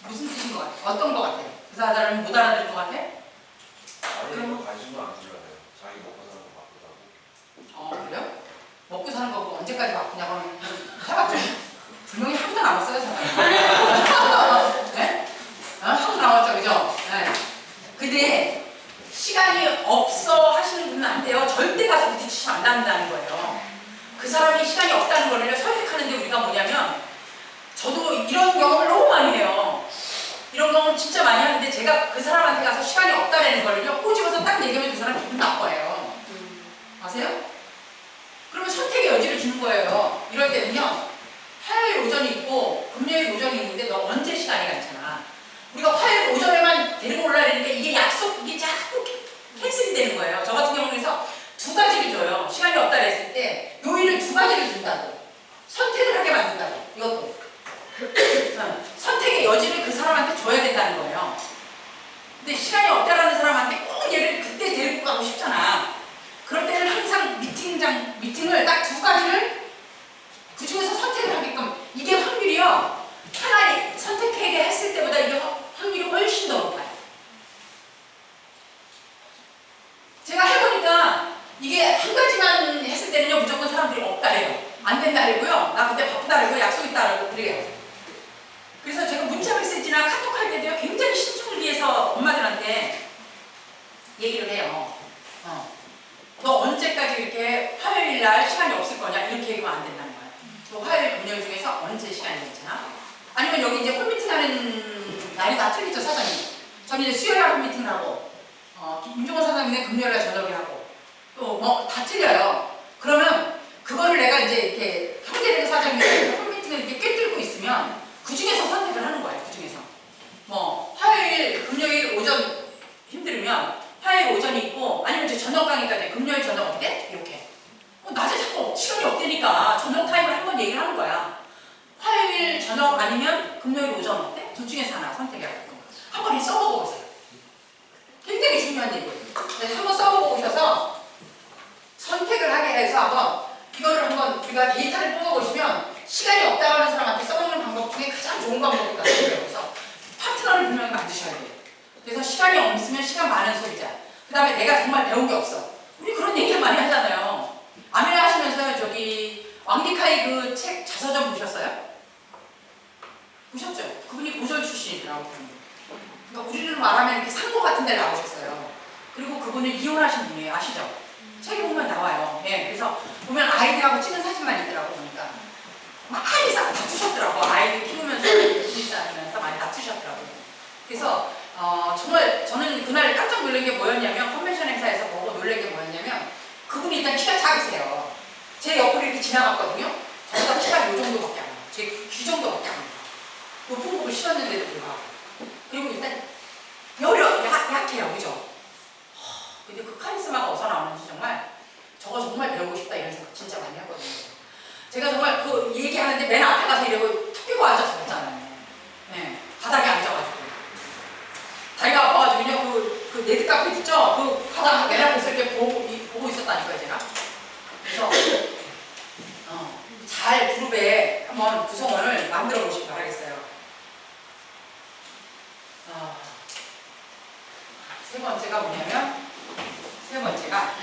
무슨 뜻인 것 같아요? 어떤 것 같아요? 그 사람이 못 알아듣는 것 같아? 아니, 관심도 안 들어요. 자기 먹고 사는 거 바쁘다고. 그래요? 먹고 사는 거 언제까지 바쁘냐고 해봤죠. 분명히 하루도 남았어요, 사람. 네? 하루 남았죠, 그죠? 네. 근데 시간이 없어 하시는 분은 안 돼요. 절대 가서 부딪히시면 안 된다는 거예요. 그 사람이 시간이 없다는 거를 설득하는데 우리가 뭐냐면 저도 이런 경험을 너무 많이 해요. 이런 경험을 진짜 많이 하는데 제가 그 사람한테 가서 시간이 없다는 거를요 꼬집어서 딱 얘기하면 그 사람 기분 나빠요. 아세요? 그러면 선택의 여지를 주는 거예요. 이럴 때는요 화요일 오전이 있고 금요일 오전이 있는데 너 언제 시간이 괜찮아? 우리가 화요일 오전에만 데리고 올라야 되는데 이게 자꾸 캔슬이 되는 거예요. 저 같은 경우는 그래서 2가지를 줘요. 시간이 없다 그랬을 때 요일을 2가지를 준다고. 선택을 하게 만든다고. 이것도. 선택의 여지를 그 사람한테 줘야 된다는 거예요. 근데 시간이 없다라는 사람한테 꼭 얘를 그때 데리고 가고 싶잖아. 그럴 때는 항상 이게 한 가지만 했을 때는요 무조건 사람들이 없다 해요. 안 된다 그러고요. 나 그때 바쁘다 그러고 약속 있다 그러고 그래요. 그래서 제가 문자 메시지나 카톡 할 때도요 굉장히 신중을 위해서 엄마들한테 얘기를 해요. 너 언제까지 이렇게 화요일 날 시간이 없을 거냐 이렇게 얘기하면 안 된다는 거예요. 너 화요일 금요일 중에서 언제 시간이 괜찮아? 아니면 여기 이제 홈미팅 하는 날이 다 틀리죠 사장님. 저는 이제 수요일 날 홈미팅을 하고 김종원 사장님은 금요일 날 저녁에 하고 또 뭐 다 틀려요. 그러면 그거를 내가 이제 이렇게 형제된 사장님이 홈미팅을 이렇게 꿰뚫고 있으면 그 중에서 선택을 하는 거예요. 그 중에서 뭐 화요일 금요일 오전 힘들으면 화요일 오전이 있고 아니면 저 저녁 강의까지 금요일 저녁 어때? 이렇게 낮에 자꾸 시간이 없다니까 저녁 타임을 한번 얘기를 하는 거야. 화요일 저녁 아니면 금요일 오전 어때? 둘 중에서 하나 선택해야 될 거야. 한번 써보고 오세요. 굉장히 중요한 얘기예요. 한번 써보고 오셔서 선택을 하게 해서 한번 이거를 한번 우리가 데이터를 뽑아보시면 시간이 없다고 하는 사람한테 써먹는 방법 중에 가장 좋은 방법이 같아요. 그래서 파트너를 분명히 만드셔야 돼요. 그래서 시간이 없으면 시간 많은 소리자. 그 다음에 내가 정말 배운 게 없어. 우리 그런 얘기를 많이 하잖아요. 아메 하시면서요 저기 왕디카이 그 책 자서전 보셨어요? 보셨죠? 그분이 고졸 출신이더라고요. 그러니까 우리는 말하면 이렇게 상고 같은 데 나오셨어요. 그리고 그분은 이혼하신 분이에요. 아시죠? 책에 보면 나와요. 예, 그래서 보면 아이들하고 찍은 사진만 있더라고 보니까 많이 다투셨더라고. 아이들 키우면서 일하면서 많이 다투셨더라고요. 그래서 정말 저는 그날 깜짝 놀란 게 뭐였냐면 컨벤션 행사에서 보고 놀란 게 뭐였냐면 그분이 일단 키가 작으세요. 제 옆으로 이렇게 지나갔거든요. 저보다 키가 요 정도밖에 안 나요. 제 귀 정도밖에 안 나요. 높은 곡을 신었는데도 불구하고. 그리고 일단 약해요. 그죠? 근데 그 카리스마가 어디서 나오는지 정말 저거 정말 배우고 싶다 이런 생각 진짜 많이 하거든요. 제가 정말 그 얘기하는데 맨 앞에 가서 이러고 툭 끼고 앉아서 했잖아요. 네, 바닥에 앉아가지고 다리가 아파가지고요. 그 네트 카페 있죠? 그 바닥 맨 앞에서 이렇게 보고 있었다니까요 제가. 그래서 잘 그룹에 한번 구성원을 만들어 보시기 바라겠어요. 세 번째가 뭐냐면 세 번째가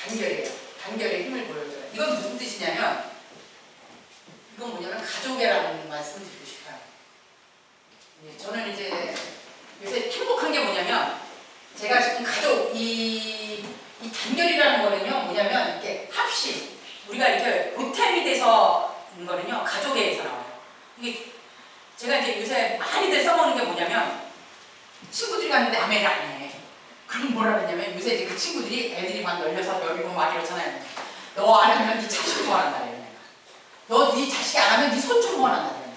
단결이에요. 단결의 힘을 보여줘요. 이건 무슨 뜻이냐면 이건 뭐냐면 가족애라는 말씀을 드리고 싶어요. 저는 이제 요새 행복한 게 뭐냐면 제가 지금 가족 이 단결이라는 거는요 뭐냐면 이렇게 합심 우리가 이렇게 보탬이 돼서 인 거는요 가족애에서 나와요. 이게 제가 이제 요새 많이들 써먹는 게 뭐냐면 친구들이 갔는데 아메를 안 해. 그럼 뭐라 그러냐면 요새 이제 그 친구들이 애들이 막 16, 17 막 이러잖아요. 너 안 하면 네 자식 후원한다 그래요. 너 네 자식이 안 하면 네 손주 후원한다 그래요.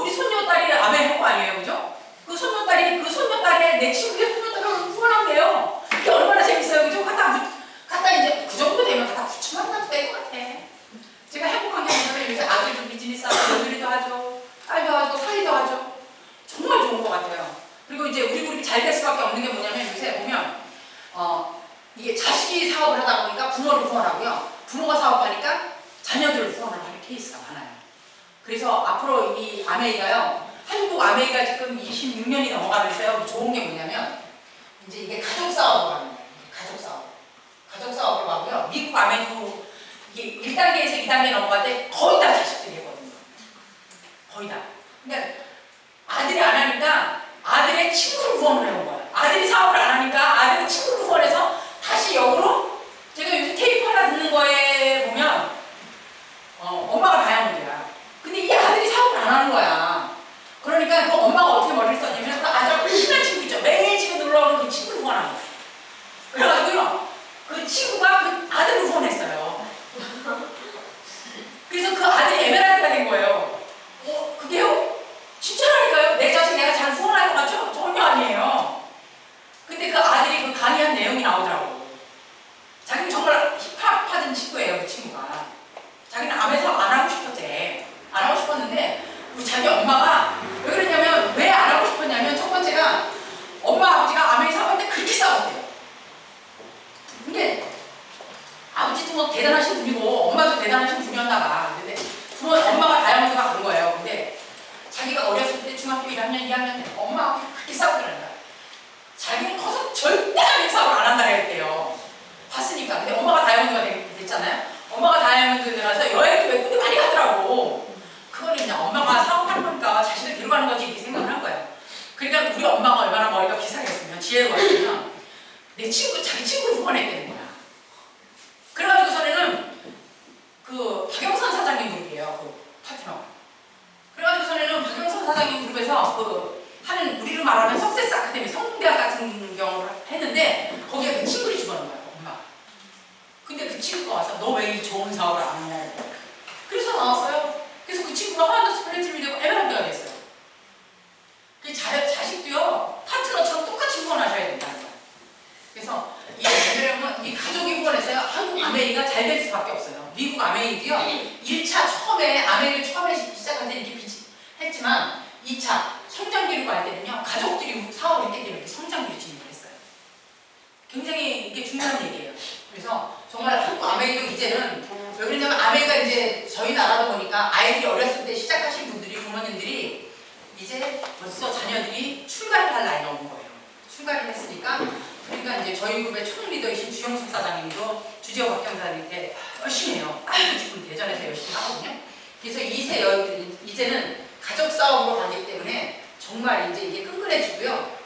우리 손녀딸이 아메 한 거 아니에요, 그죠? 그 손녀딸이 내 친구의 손녀딸을 후원한대요. 이게 얼마나 재밌어요, 그죠? 갖다 이제 그 정도 되면 갖다 붙이면 하도 될 것 같아. 제가 행복한 게 뭐냐면 요새 아들도 비즈니스 하고 며느리도 하죠. 딸도 하죠, 사이도 하죠. 정말 좋은 것 같아요. 그리고 이제 우리 그룹이 잘 될 수밖에 없는 게 뭐냐면 요새 보면 이게 자식이 사업을 하다 보니까 부모를 후원하고요. 부모가 사업하니까 자녀들을 후원을 하는 케이스가 많아요. 그래서 앞으로 이 아메이가요. 한국 아메이가 지금 26년이 넘어가면서요. 좋은 게 뭐냐면 이제 이게 가족 사업으로 가는 거예요. 가족 사업으로 가고요. 미국 아메이도 이게 1단계에서 2단계 넘어갈 때 거의 다 자식들이거든요. 거의 다. 그러니까 아들이 안 하니까 아들의 친구를 후원을 해온 거야. 아들이 사업을 안 하니까 아들의 친구를 후원해서 다시 역으로 제가 요새 테이프 하나 듣는 거에 보면 엄마가 다이아몬드야. 근데 이 아들이 사업을 안 하는 거야. 그러니까 그 엄마가 어떻게 머리를 썼냐면 그 아들하고 친한 친구 있죠. 매일 집에 놀러오는 그 친구를 후원하는 거야. 그래가지고요. 그 친구가 그 아들을 후원했어요. 그래서 그 아들이 에메랄드가 된 거예요. 그게요? 진짜라니까요. 내 자식 내가 잘 후원할 것 같죠? 전혀 아니에요. 잘못한 거지 이렇게 생각을 한 거예요. 그러니까 우리 엄마가 얼마나 머리가 비상했으면 지혜로웠으면 내 친구 자기 친구를 후원했다는 거야. 그래가지고서는 그 박영선 사장님 그룹이에요. 그 파트너. 그래가지고서는 박영선 사장님 그룹에서 그 하는 우리로 말하면 석세스 아카데미 성공대학 같은 경우를 했는데 거기에 그 친구를 집어넣은 거야. 엄마. 근데 그 친구가 와서 너 왜 이 좋은 사업을 안 하냐. 그래서 나왔어요. 그래서 그 친구가 하나도 스플래티이 되고 에메랄드가 됐어요. 그 자식도요 파트너처럼 똑같이 후원하셔야 된다는 거예요. 그래서 이 가족이 후원했어요. 한국 아메이가 잘 될 수밖에 없어요. 미국 아메이도요 1차 처음에 아메이를 처음에 시작할 때 이렇게 했지만 2차 성장기로 갈 때는요 가족들이 사업을 했기 때문에 이렇게 성장기로 진입을 했어요. 굉장히 이게 중요한 얘기예요. 그래서 정말 한국 아메이도 이제는 왜 그러냐면 아메이가 이제 저희 나라다 보니까 아이들이 어렸을 때 시작하신 분들이 부모님들이 이제 벌써 자녀들이 출가를 할 나이가 온 거예요. 출가를 했으니까 그러니까 이제 저희 그룹의 총 리더이신 주영숙 사장님도 주지호 박경사님한테 열심히 해요. 아이고 지금 대전에서 열심히 하거든요. 그래서 이제는 가족 싸움으로 가기 때문에 정말 이제 이게 끈끈해지고요.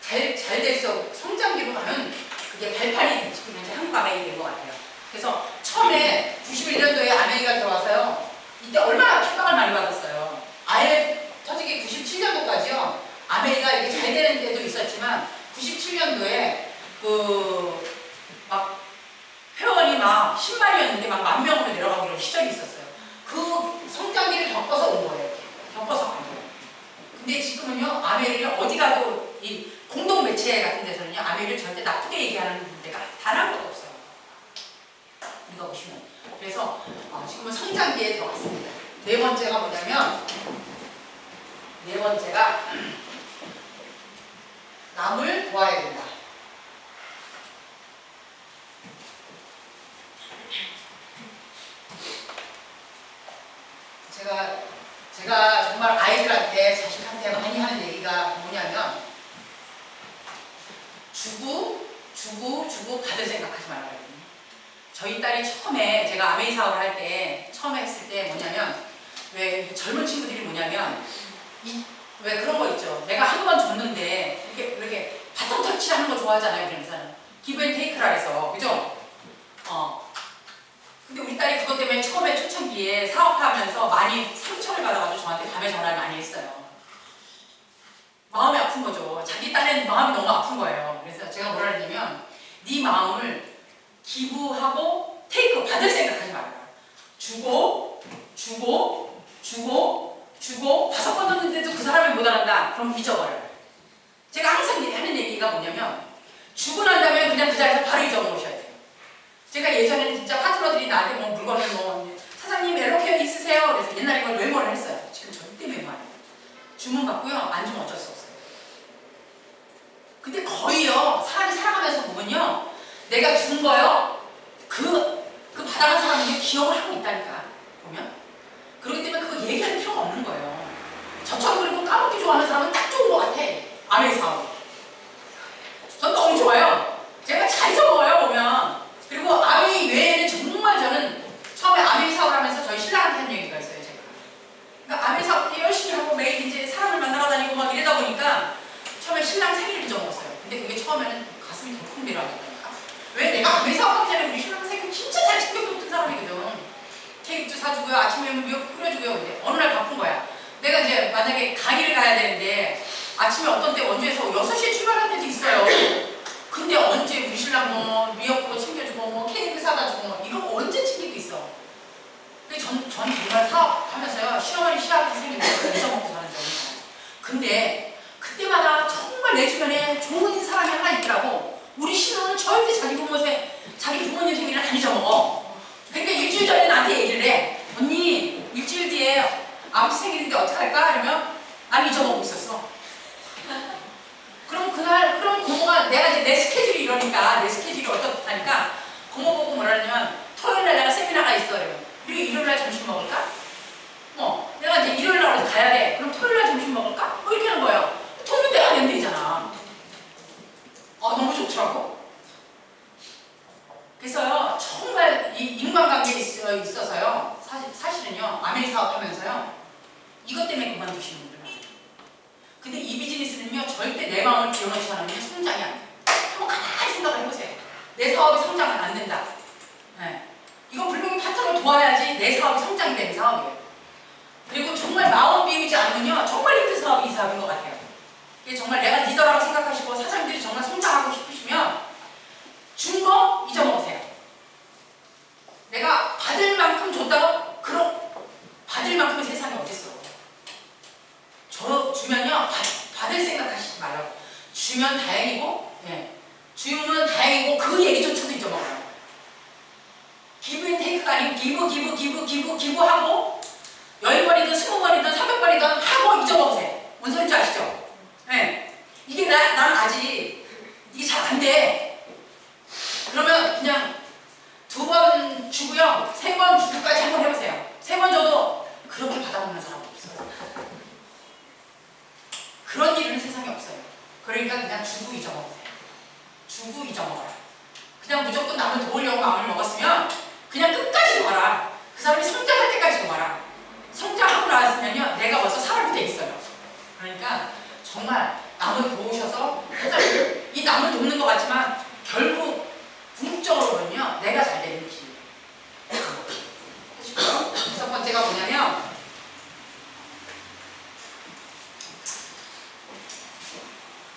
잘 될수록 성장기로 가는 그게 발판이 지금 현재 한국 아메이 된 것 같아요. 그래서 처음에 91년도에 아메이가 들어와서요. 이때 얼마나 핍박을 많이 받았어요. 아예 터지기 97년도까지요. 아메이가 이게 잘 되는 때도 있었지만 97년도에 그 막 회원이 막 10만이었는데 막 10,000명으로 내려가기로 시절이 있었어요. 그 성장기를 겪어서 온 거예요. 이렇게. 겪어서 간 거예요. 근데 지금은요 아메이를 어디 가도 이 공동 매체 같은 데서는요 아메이를 절대 나쁘게 얘기하는 데가 단 한 곳도 없어요. 이거 보시면. 그래서 지금은 성장기에 들어갔습니다. 네 번째가 뭐냐면 네 번째가 남을 도와야 된다. 제가 정말 아이들한테 자식한테 많이 하는 얘기가 뭐냐면 주고 받을 생각하지 말아요. 저희 딸이 처음에 제가 아메이 사업을 할 때 처음에 했을 때 뭐냐면 왜 젊은 친구들이 뭐냐면 왜 그런 거 있죠. 내가 한 번 줬는데 이렇게 바톤 터치하는 거 좋아하잖아요. 그러면서 기브 앤 테이크라 해서 그죠? 근데 우리 딸이 그것 때문에 처음에 초창기에 사업하면서 많이 상처를 받아가지고 저한테 밤에 전화를 많이 했어요. 마음이 아픈 거죠. 자기 딸의 마음이 너무 아픈 거예요. 그래서 제가 뭐라 했냐면 네 마음을 기부하고 테이크 받을 생각하지 말아요. 주고 5번 넣는데도 그 사람이 못 알아간다. 그럼 잊어버려요. 제가 항상 하는 얘기가 뭐냐면 주고 난 다음에 그냥 그 자리에서 바로 잊어먹으셔야 돼요. 제가 예전에는 진짜 파트너들이 나한테 뭐 물건을 사장님 멜로케어 있으세요? 그래서 옛날에 이걸 메모를 했어요. 지금 절대 메모 안 해요. 주문 받고요. 안 주면 어쩔 수 없어요. 근데 거의요. 사람이 살아가면서 보면요. 내가 준 거요. 그 받아간 사람이 기억을 하고 있다니까. 보면. 그렇기 때문에 그거 얘기할 필요가 없는 거예요. 저처럼 그리고 까먹기 좋아하는 사람은 딱 좋은 것 같아. 아메이 사업. 전 너무 좋아요. 제가 잘 적어요 보면. 그리고 아메이 외에는 정말 저는 처음에 아메이 사업을 하면서 저희 신랑한테 한 얘기가 있어요. 제가. 그러니까 아메이 사업 열심히 하고 매일 이제 사람을 만나러 다니고 막 이러다 보니까 처음에 신랑 생일을 잊어먹었어요. 근데 그게 처음에는 가슴이 덜컹 내려가니까. 왜 내가 아메이 사업 할 때는 우리 신랑 생일 진짜 잘 챙겨줬던 사람이거든. 케이크도 사주고요. 아침에 미역 끓여주고요. 근데 어느 날 바쁜 거야. 내가 이제 만약에 강의를 가야 되는데 아침에 어떤 때 원주에서 6시에 출발할 때도 있어요. 근데 언제 우리 신랑 뭐 미역국도 챙겨주고 뭐 케이크 사다 주고 뭐 이거 언제 챙기고 있어. 근데 전 정말 사업하면서요. 시어머니 시합이 생기면 잊어먹고 사는 적이 있어요. 근데 그때마다 정말 내 주변에 좋은 사람이 하나 있더라고. 우리 신랑은 절대 자기 부모님 생일을 안 잊어먹어. 그러니까 일주일 전에 나한테 얘기를 해. 언니 일주일 뒤에 아버지 생일인데 어떡할까? 이러면 난 잊어먹고 있었어. 그럼 고모가 내가 이제 내 스케줄이 이러니까 내 스케줄이 어떻다니까 고모 보고 뭐라 하냐면 토요일날 내가 세미나가 있어. 이러면 그리고 일요일날 점심 먹을까? 내가 이제 일요일날 가야 돼. 그럼 토요일날 점심 먹을까? 뭐 이렇게 하는 거예요. 돈은 내가 내면 되잖아. 너무 좋더라고. 그래서요 정말 이 인간관계에 있어서요 사실은요 아메이 사업 하면서요 이것 때문에 그만두시는 분들 많아요. 근데 이 비즈니스는요, 절대 내 마음을 비워놓지 않으면 성장이 안 돼요. 한번 가만히 생각을 해보세요. 내 사업이 성장은 안 된다. 네. 이거 분명히 파트너를 도와야지 내 사업이 성장이 되는 사업이에요. 그리고 정말 마음 비우지 않으면요, 정말 힘든 사업이 이 사업인 것 같아요. 이게 정말 내가 리더라고 생각하시고 사장님들이 정말 성장하고 싶으시면 준 거 잊어먹으세요. 내가 받을 만큼 줬다고 그럼 받을 만큼의 세상에 어딨어. 저 주면요, 받을 생각하시지 말라고. 주면 다행이고, 네. 주면 다행이고 그 얘기조차도 잊어먹어요. 기브앤테이크가 아니고 기부하고 10번이든 20번이든 300번이든 하고 잊어먹으세요. 뭔 소리인지 아시죠? 네. 이게 난 아직 이게 잘 안 돼. 그러면 그냥 2번 주고요, 3번 주고까지 한번 해보세요. 3번 줘도 그렇게 받아먹는 사람 없어요. 그런 일은 세상에 없어요. 그러니까 그냥 주고 잊어먹으세요. 주고 잊어먹어라. 그냥 무조건 남을 도우려고 마음을 먹었으면 그냥 끝까지 도와라. 그 사람이 성장할 때까지 도와라. 성장하고 나왔으면요, 내가 벌써 사람이 돼 있어요. 그러니까 정말 남을 도우셔서 이 남을 돕는 것 같지만 결국 궁극적으로는요, 내가 잘 되는 길이에요. 첫 번째가 뭐냐면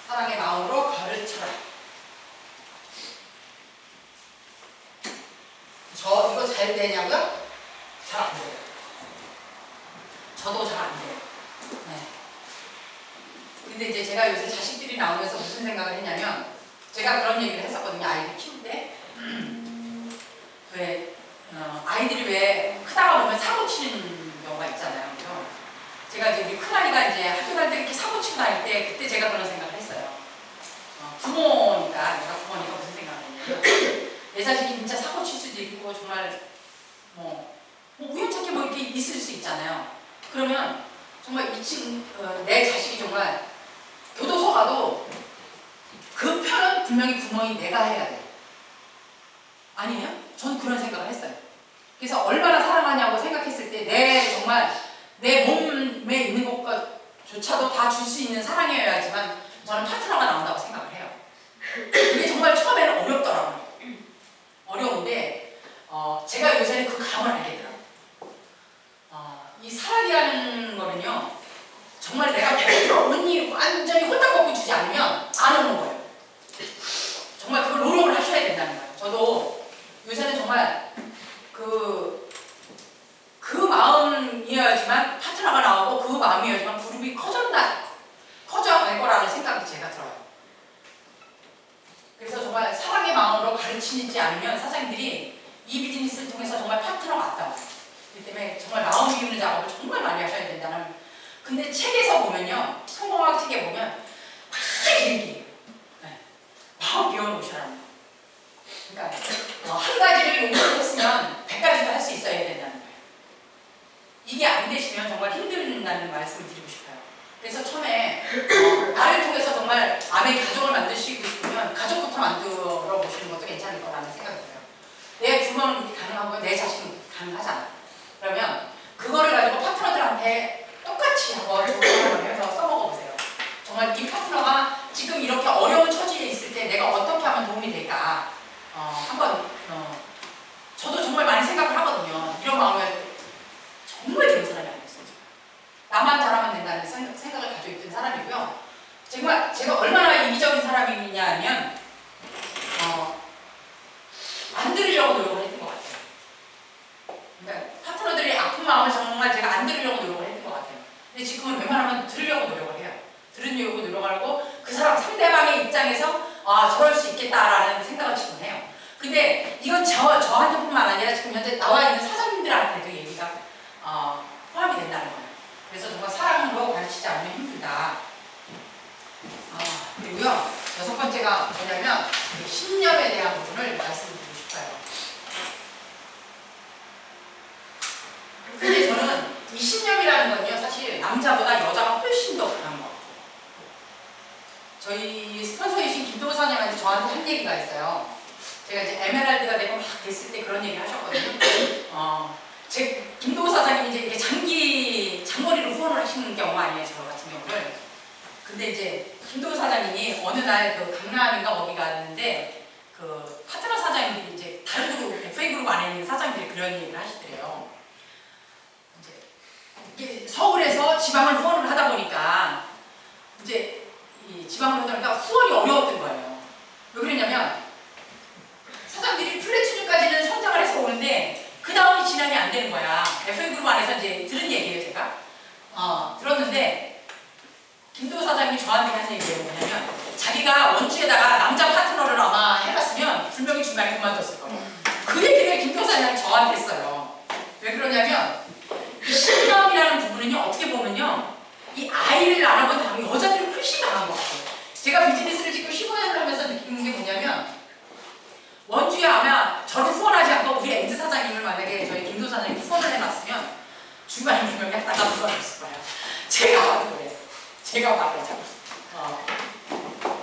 사랑의 마음으로 가르쳐라. 저 이거 잘 되냐고요? 잘 안 돼요. 저도 잘 안 돼요. 네. 근데 이제 제가 요새 자식들이 나오면서 무슨 생각을 했냐면, 제가 그런 얘기를 했었거든요. 아이들 키울 때. 왜 아이들이 왜 크다가 보면 사고 치는 경우가 있잖아요. 그죠? 제가 이제 우리 큰아이가 이제 학교 다닐 때 이렇게 사고 치고 다닐 때 그때 제가 그런 생각을 했어요. 부모니까, 내가 부모니까 무슨 생각을 했냐면, 내 자식이 진짜 사고 칠 수도 있고 정말 뭐 우연찮게 뭐 이렇게 있을 수 있잖아요. 그러면 정말 내 자식이 정말 교도소 가도 그 편은 분명히 부모인 내가 해야 돼. 아니에요? 전 그런 생각을 했어요. 그래서 얼마나 사랑하냐고 생각했을 때 정말 내 몸에 있는 것조차도 다 줄 수 있는 사랑이어야지만 저는 파트너가 나온다고 생각을 해요. 그게 정말 처음에는 어렵더라고요. 어려운데 제가 요새는 그 감을 알겠더라고요. 이 사랑이라는 거는요, 정말 내가 100% 온니 완전히 홀딱 꺾고 주지 않으면 안 오는 거예요. 정말 그걸 노력을 하셔야 된다는 거예요. 저도 요새는 정말 그 마음이어야지만 파트너가 나오고, 그 마음이어야지만 그룹이 커져갈 거라는 생각이 제가 들어요. 그래서 정말 사랑의 마음으로 가르치지 않으면 사장님들이 이 비즈니스를 통해서 정말 파트너가 안 나와요. 그렇기 때문에 정말 마음 비우는 작업을 정말 많이 하셔야 된다는. 근데 책에서 보면요, 성공학 책에 보면 다 얘기해요. 네. 마음 비워놓으셔라는 거. 그러니까 한 가지를 용서를 했으면 100가지도 할 수 있어야 된다는 거예요. 이게 안 되시면 정말 힘든다는 말씀을 드리고 싶어요. 그래서 처음에 나를 통해서 정말 남의 가족을 만드시고 싶으면 가족부터 만들어 보시는 것도 괜찮을 거라는 생각이 들어요. 내 부모는 그렇게 가능하고요, 내 자식은 그렇게 가능하잖아. 그러면 그거를 가지고 파트너들한테 똑같이 한번 조언을 해서 써먹어 보세요. 정말 이 파트너가 지금 이렇게 어려운 처지에 있을 때 내가 어떻게 하면 도움이 될까, 한번 저도 정말 많이 생각을 하거든요. 이런 마음에 정말 이런 사람이 아니었어요. 나만 잘하면 된다는 생각을 가지고 있던 사람이고요. 정말 제가 얼마나 이기적인 사람이냐 하면 안 들으려고 노력을 했던 것 같아요. 그러니까 파트너들이 아픈 마음을 정말 제가 안 들으려고 노력을 했던 것 같아요. 근데 지금은 웬만하면 들으려고 노력을 해요. 들으려고 노력하고 그 사람 상대방의 입장에서 저럴 수 있겠다라는 생각을 지금 해요. 근데 이건 저한테뿐만 아니라 지금 현재 나와 있는 사장님들한테도 얘기가 포함이 된다는 거예요. 그래서 정말 사랑으로 가르치지 않으면 힘들다. 그리고요, 6번째가 뭐냐면 신념에 대한 부분을 말씀드리고 싶어요. 근데 저는 이 신념이라는 건요, 사실 남자보다 여자가 훨씬 더 강한 것 같아요. 저희 스폰서이신 김도우 사장님한테 저한테 한 얘기가 있어요. 제가 이제 에메랄드가 되고 막 됐을 때 그런 얘기 하셨거든요. 김도우 사장님이 이제 이렇게 장거리로 후원을 하시는 경우 아니에요, 저 같은 경우를. 근데 이제 김도 사장님이 어느 날 그 강남인가 거기 갔는데 그 파트너 사장님들이 이제 다른 그룹 FA 그룹 안에 있는 사장님들이 그런 얘기를 하시더래요. 이제 이게 서울에서 지방을 후원을 하다 보니까 이제 이 지방을 하다 보니까 후원이 어려웠던 거예요. 왜 그러냐면 사장들이 플랫 수준까지는 성장을 해서 오는데 그 다음이 진행이 안 되는 거야. FA 그룹 안에서 이제 들은 얘기예요, 제가. 들었는데 김도 사장님이 저한테 한 얘기예요. 뭐냐면 자기가 원주에다가 남자 파트너를 아마 해봤으면 분명히 중간에 그만뒀을 거예요. 그 얘기를 김도 사장님이 저한테 했어요. 왜 그러냐면 이 신념이라는 부분은요, 어떻게 보면요, 이 아이를 낳아본 다음에 여자들이 훨씬 강한 것 같아요. 제가 비즈니스를 지금 15년을 하면서 느끼는 게 뭐냐면 원주에 아마 저를 후원하지 않고 우리 엔드 사장님을 만약에 저희 김도 사장님이 후원을 해놨으면 중간에 분명히 했다가 무서웠을 거예요. 제가 봐도 그래요. 제가 봐도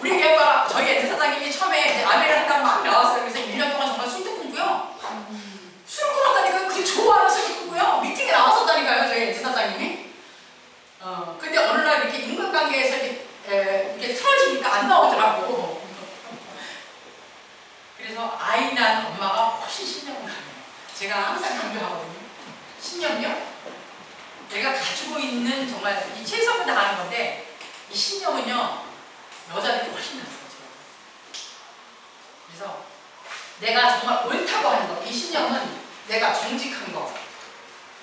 우리 교회가 저희 엔드 사장님이 처음에 이제 아메를 한다고 막 나왔어요. 그래서 1년 동안 정말 술도 끊고요. 술을 끊었다니까요. 그게 좋아하는 술을 끊고요. 미팅에 나왔었다니까요. 저희 엔드 사장님이. 근데 어느 날 이렇게 인간관계에서 이렇게 틀어지니까 안 나오더라고. 그래서 아이 낳은 엄마가 훨씬 신념을 가요. 제가 항상 강조하거든요. 신념요? 내가 가지고 있는 정말 이 최선을 다하는 건데 이 신념은요, 여자들이 훨씬 낫어요. 그래서 내가 정말 옳다고 하는 거, 이 신념은 내가 정직한 거,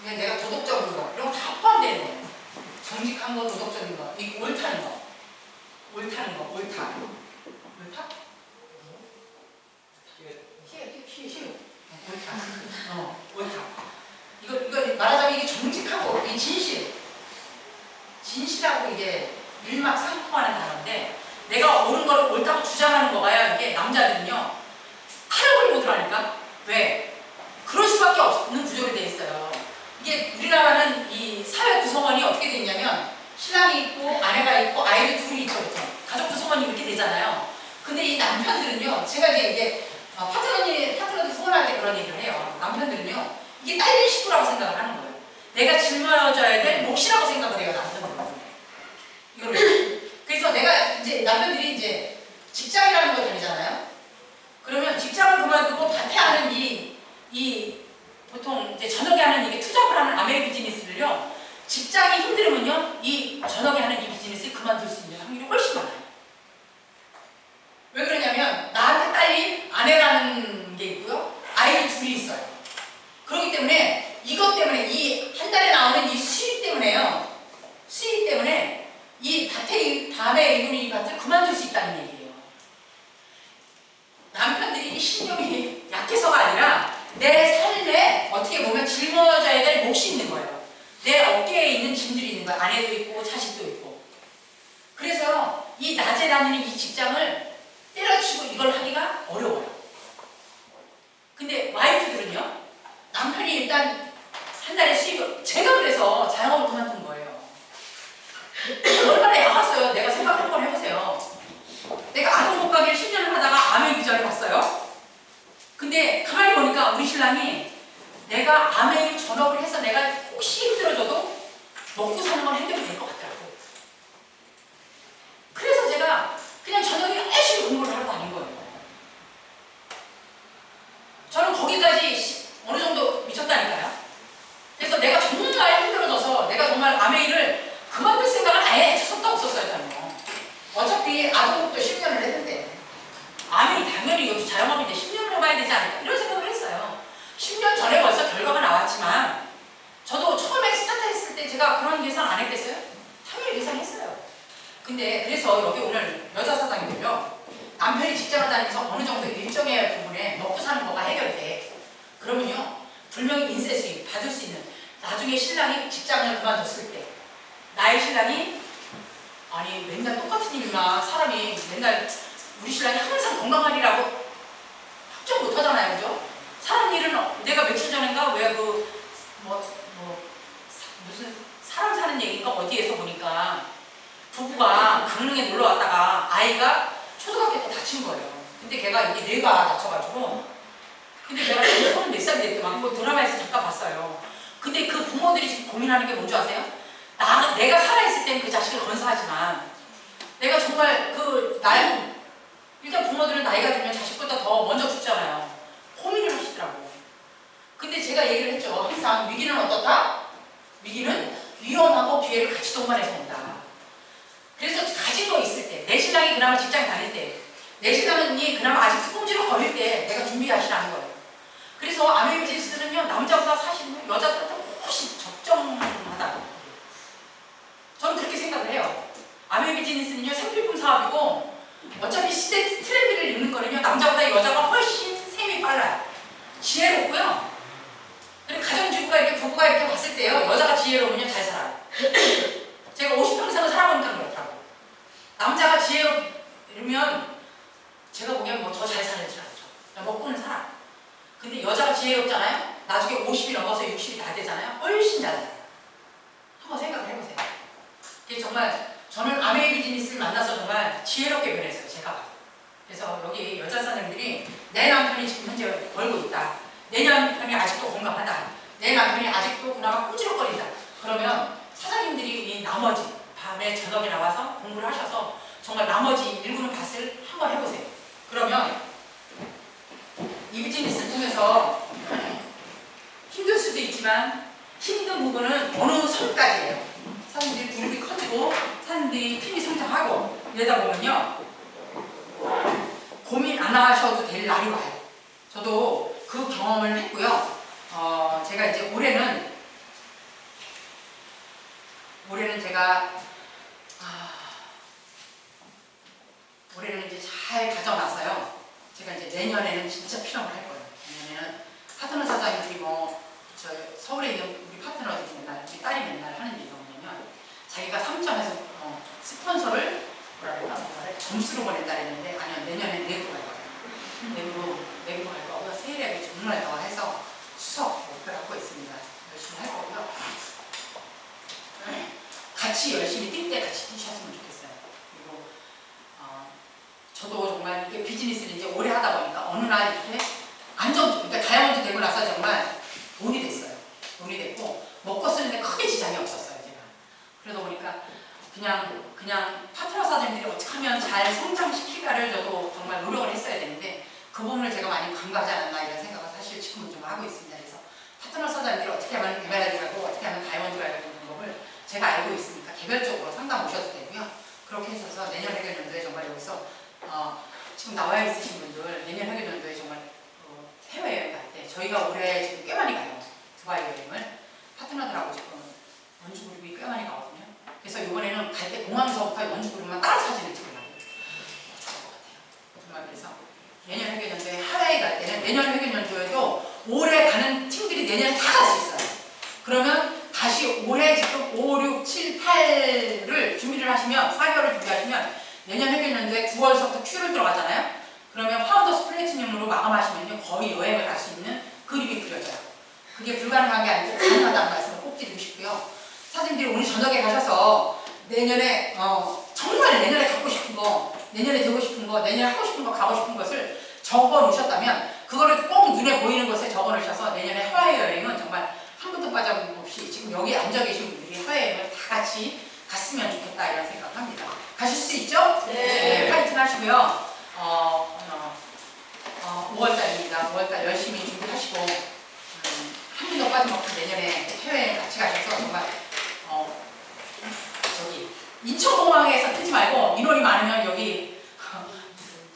내가 도덕적인 거, 이런 거 다 포함되는 거예요. 정직한 거, 도덕적인 거, 이 옳다는 거, 옳다. 옳다. 이거 말하자면 이게 정직하고 이 진실하고 이게 일맥상통하는 단어인데 내가 옳은 걸 옳다고 주장하는 거가요. 이게 남자들은요 타협을 못하니까. 왜? 그럴 수밖에 없는 구조로 돼 있어요. 이게 우리나라는 이 사회 구성원이 어떻게 돼 있냐면 신랑이 있고 아내가 있고 아이들 둘이 있죠. 가족 구성원이 이렇게 되잖아요. 근데 이 남편들은요, 제가 이제 파트너들 후원할 때 그런 얘기를 해요. 남편들은요, 이게 딸린 식구라고 생각을 하는 거예요. 내가 짊어져야 될 몫이라고 생각을 해요, 남편들은. 그래서 내가 이제 남편들이 이제 직장이라는 걸 다니잖아요. 그러면 직장을 그만두고 밭에 하는 이 보통 이제 저녁에 하는 이게 투잡을 하는 아메리 비즈니스를요, 직장이 힘들으면요, 이 저녁에 하는 이 비즈니스를 그만둘 수 있는 확률이 훨씬 많아요. 왜 그러냐면 나한테 딸린 아내라는 게 있고요, 아이들 둘이 있어요. 그렇기 때문에 이것 때문에 이 한 달에 나오는 이 수입 때문에 이 밤에 이루는 이 밭을 그만둘 수 있다는 얘기예요. 남편들이 이 신념이 약해서가 아니라 내 삶에 어떻게 보면 짊어져야 될 몫이 있는 거예요. 내 어깨에 있는 짐들이 있는 거예요. 아내도 있고 자식도 있고. 그래서 이 낮에 다니는 이 직장을 때려치고 이걸 하기가 어려워요. 근데 와이프들은요, 남편이 일단 한 달에 수입을, 제가 그래서 자영업을 그만둔 거예요. 얼마나 야갔어요. 내가 생각을 한번 해보세요. 내가 아동 못 가게를 10년을 하다가 암의 기절을 봤어요. 근데 가만히 보니까 우리 신랑이 내가 암의 전업을 해서 내가 혹시 힘들어져도 먹고 사는 건 해결이 될 것 같더라고. 그래서 제가 그냥 저녁에 열심히 공부를 하러 다닌 거예요. 저는 거기까지 어느 정도 미쳤다니까요. 그래서 내가 정말 힘들어져서 내가 정말 아메이를 그만둘 생각을 아예 해서도 없었어요. 저는. 어차피 아동복도 10년을 했는데 아메이 당연히 이것도 자영업인데 10년을 해봐야 되지 않을까 이런 생각을 했어요. 10년 전에 벌써 결과가 나왔지만 저도 처음에 스타트했을 때 제가 그런 계산 안 했겠어요? 당연히 계산했어요. 근데 그래서 여기 오늘 여자 사장님들요, 남편이 직장을 다니면서 어느 정도 일정의 부분에 먹고 사는 거가 해결돼. 그러면요, 분명히 인세 수입 받을 수 있는, 나중에 신랑이 직장을 그만뒀을 때 나의 신랑이 아니 맨날 똑같은 일만 사람이 맨날 우리 신랑이 항상 건강하리라고 확정 못하잖아요. 그죠? 사람 일은 내가 며칠 전인가 왜 무슨 사람 사는 얘기인가 어디에서 보니까 부부가 강릉에 놀러 왔다가 아이가 초등학교 때 다친 거예요. 근데 걔가 이게 뇌가 다쳐가지고, 근데 걔가 34살이 됐더만. 그거 드라마에서 잠깐 봤어요. 근데 그 부모들이 지금 고민하는 게 뭔지 아세요? 내가 살아있을 땐 그 자식을 건사하지만 내가 정말 일단 부모들은 나이가 들면 자식보다 더 먼저 죽잖아요. 고민을 하시더라고. 근데 제가 얘기를 했죠. 항상 위기는 어떻다? 위기는 위험하고 기회를 같이 동반해서 온다. 그래서 가진 거 있을 때, 내 신랑이 그나마 직장 다닐 때, 내 신랑이 그나마 아직 투꿈지로 걸릴 때 내가 준비하시라는 거예요. 그래서 아메 비즈니스는요, 남자보다 사실은 여자보다 훨씬 적정하다. 저는 그렇게 생각을 해요. 아메 비즈니스는요, 생필품 사업이고, 어차피 시대 트렌드를 읽는 거는요, 남자보다 여자가 훨씬 셈이 빨라요. 지혜롭고요. 그리고 가정주부가 이렇게 부부가 이렇게 봤을 때요, 여자가 지혜로우면요, 잘 살아요. 제가 50평생을 살아보니까 그렇더라고요. 남자가 지혜로우면 제가 보기엔 뭐 더 잘 사는 줄 알죠. 먹고는 살아. 근데 여자가 지혜롭잖아요? 나중에 50이 넘어서 60이 다 되잖아요? 훨씬 잘 살아요. 한번 생각을 해보세요. 이게 정말 저는 아메이 비즈니스를 만나서 정말 지혜롭게 변했어요. 제가 봐요. 그래서 여기 여자 사장님들이 내 남편이 지금 현재 벌고 있다. 내 남편이 아직도 건강하다. 내 남편이 아직도 그나마 꾸지럭거린다. 그러면 사장님들이 이 나머지 밤에 저녁에 나와서 공부를 하셔서 정말 나머지 일구는 밭을 한번 해보세요. 그러면 이 비즈니스를 통해서 힘들 수도 있지만 힘든 부분은 어느 선까지예요. 사람들이 그룹이 커지고 사람들이 팀이 성장하고 이러다 보면요, 고민 안 하셔도 될 날이 와요. 저도 그 경험을 했고요. 제가 이제 올해는 제가 올해는 이제 잘 가져놔서요. 제가 이제 내년에는 진짜 필요할 거예요. 내년에는 파트너 사장님들이 저 서울에 있는 우리 파트너들이 맨날, 우리 딸이 맨날 하는 얘기가 뭐냐면, 자기가 3점에서 스폰서를 점수로 보낸다 했는데, 아니요, 내년에 내부로 갈 거예요. 내부로 갈 거고요. 세일하게 정말 더 해서 수석 목표를 갖고 있습니다. 열심히 할 거고요. 같이 열심히 뛸 때 같이 뛰셨으면 좋겠어요. 그리고 저도 정말 이게 비즈니스를 이제 오래 하다 보니까 어느 날 이렇게 그러니까 다이아몬드 되고 나서 정말 돈이 됐어요. 돈이 됐고 먹고 쓰는데 크게 지장이 없었어요. 제가. 그러다 보니까 그냥 파트너 사장님들이 어떻게 하면 잘 성장시킬까를 저도 정말 노력을 했어야 되는데, 그 부분을 제가 많이 간과하지 않았나 이런 생각을 사실 지금은 좀 하고 있습니다. 그래서 파트너 사장님들이 어떻게 하면 에메랄드 가고 어떻게 하면 다이아몬드 가야 되는 방법을 제가 알고 있으니까 개별적으로 상담 오셔도 되고요. 그렇게 해서 내년 회계연도에 정말 여기서 지금 나와 있으신 분들 내년 회계연도에 정말 해외여행 갈 때, 저희가 올해 지금 꽤 많이 가요. 두바이 여행을 파트너들하고 지금 연주그룹이 꽤 많이 가거든요. 그래서 이번에는 갈 때 공항에서부터 연주그룹만 따로 사진을 찍으려고 좋을 것 같아요. 정말. 그래서 내년 회계연도에 하와이 갈 때는 내년 회계연도에도 올해 가는 팀들이 내년에 다 갈 수 있어요. 그러면 다시 올해 지금 5, 6, 7, 8를 준비를 하시면, 4개월을 준비하시면 내년 회계연도에 9월서부터 Q를 들어가잖아요. 그러면 파운더스 플래티넘으로 마감하시면요, 거의 여행을 갈 수 있는 그림이 그려져요. 그게 불가능한 게 아니고 가능하다는 말씀을 꼭 드리고 싶고요. 사장님들이 오늘 저녁에 가셔서 내년에 정말 내년에 갖고 싶은 거, 내년에 되고 싶은 거, 내년에 하고 싶은 거, 가고 싶은 것을 적어 놓으셨다면 그거를 꼭 눈에 보이는 곳에 적어 놓으셔서 내년에 하와이 여행은 정말 한 분도 빠짐없이 지금 여기 앉아 계신 분들이 하와이 여행을 다 같이 갔으면 좋겠다 이런 생각합니다. 가실 수 있죠? 네. 파이팅 하시고요. 5월달입니다. 5월달 열심히 준비하시고 한 분도 빠짐없이 내년에 해외 같이 가셔서 정말 저기 인천공항에서 뜨지 말고 인원이 많으면 여기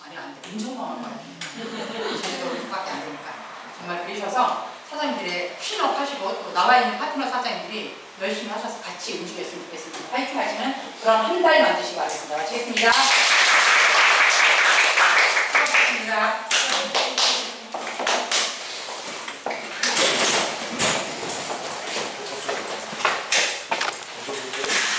아니 안 돼. 인천공항 가요. 저희밖에 안 되니까 정말 그러셔서 사장님들의 퀸업 하시고 또 나와 있는 파트너 사장님들이 열심히 하셔서 같이 움직였으면 좋겠습니다. 파이팅 하시는 그런 한 달 만드시기 바랍니다. 마치겠습니다. 수고하셨습니다.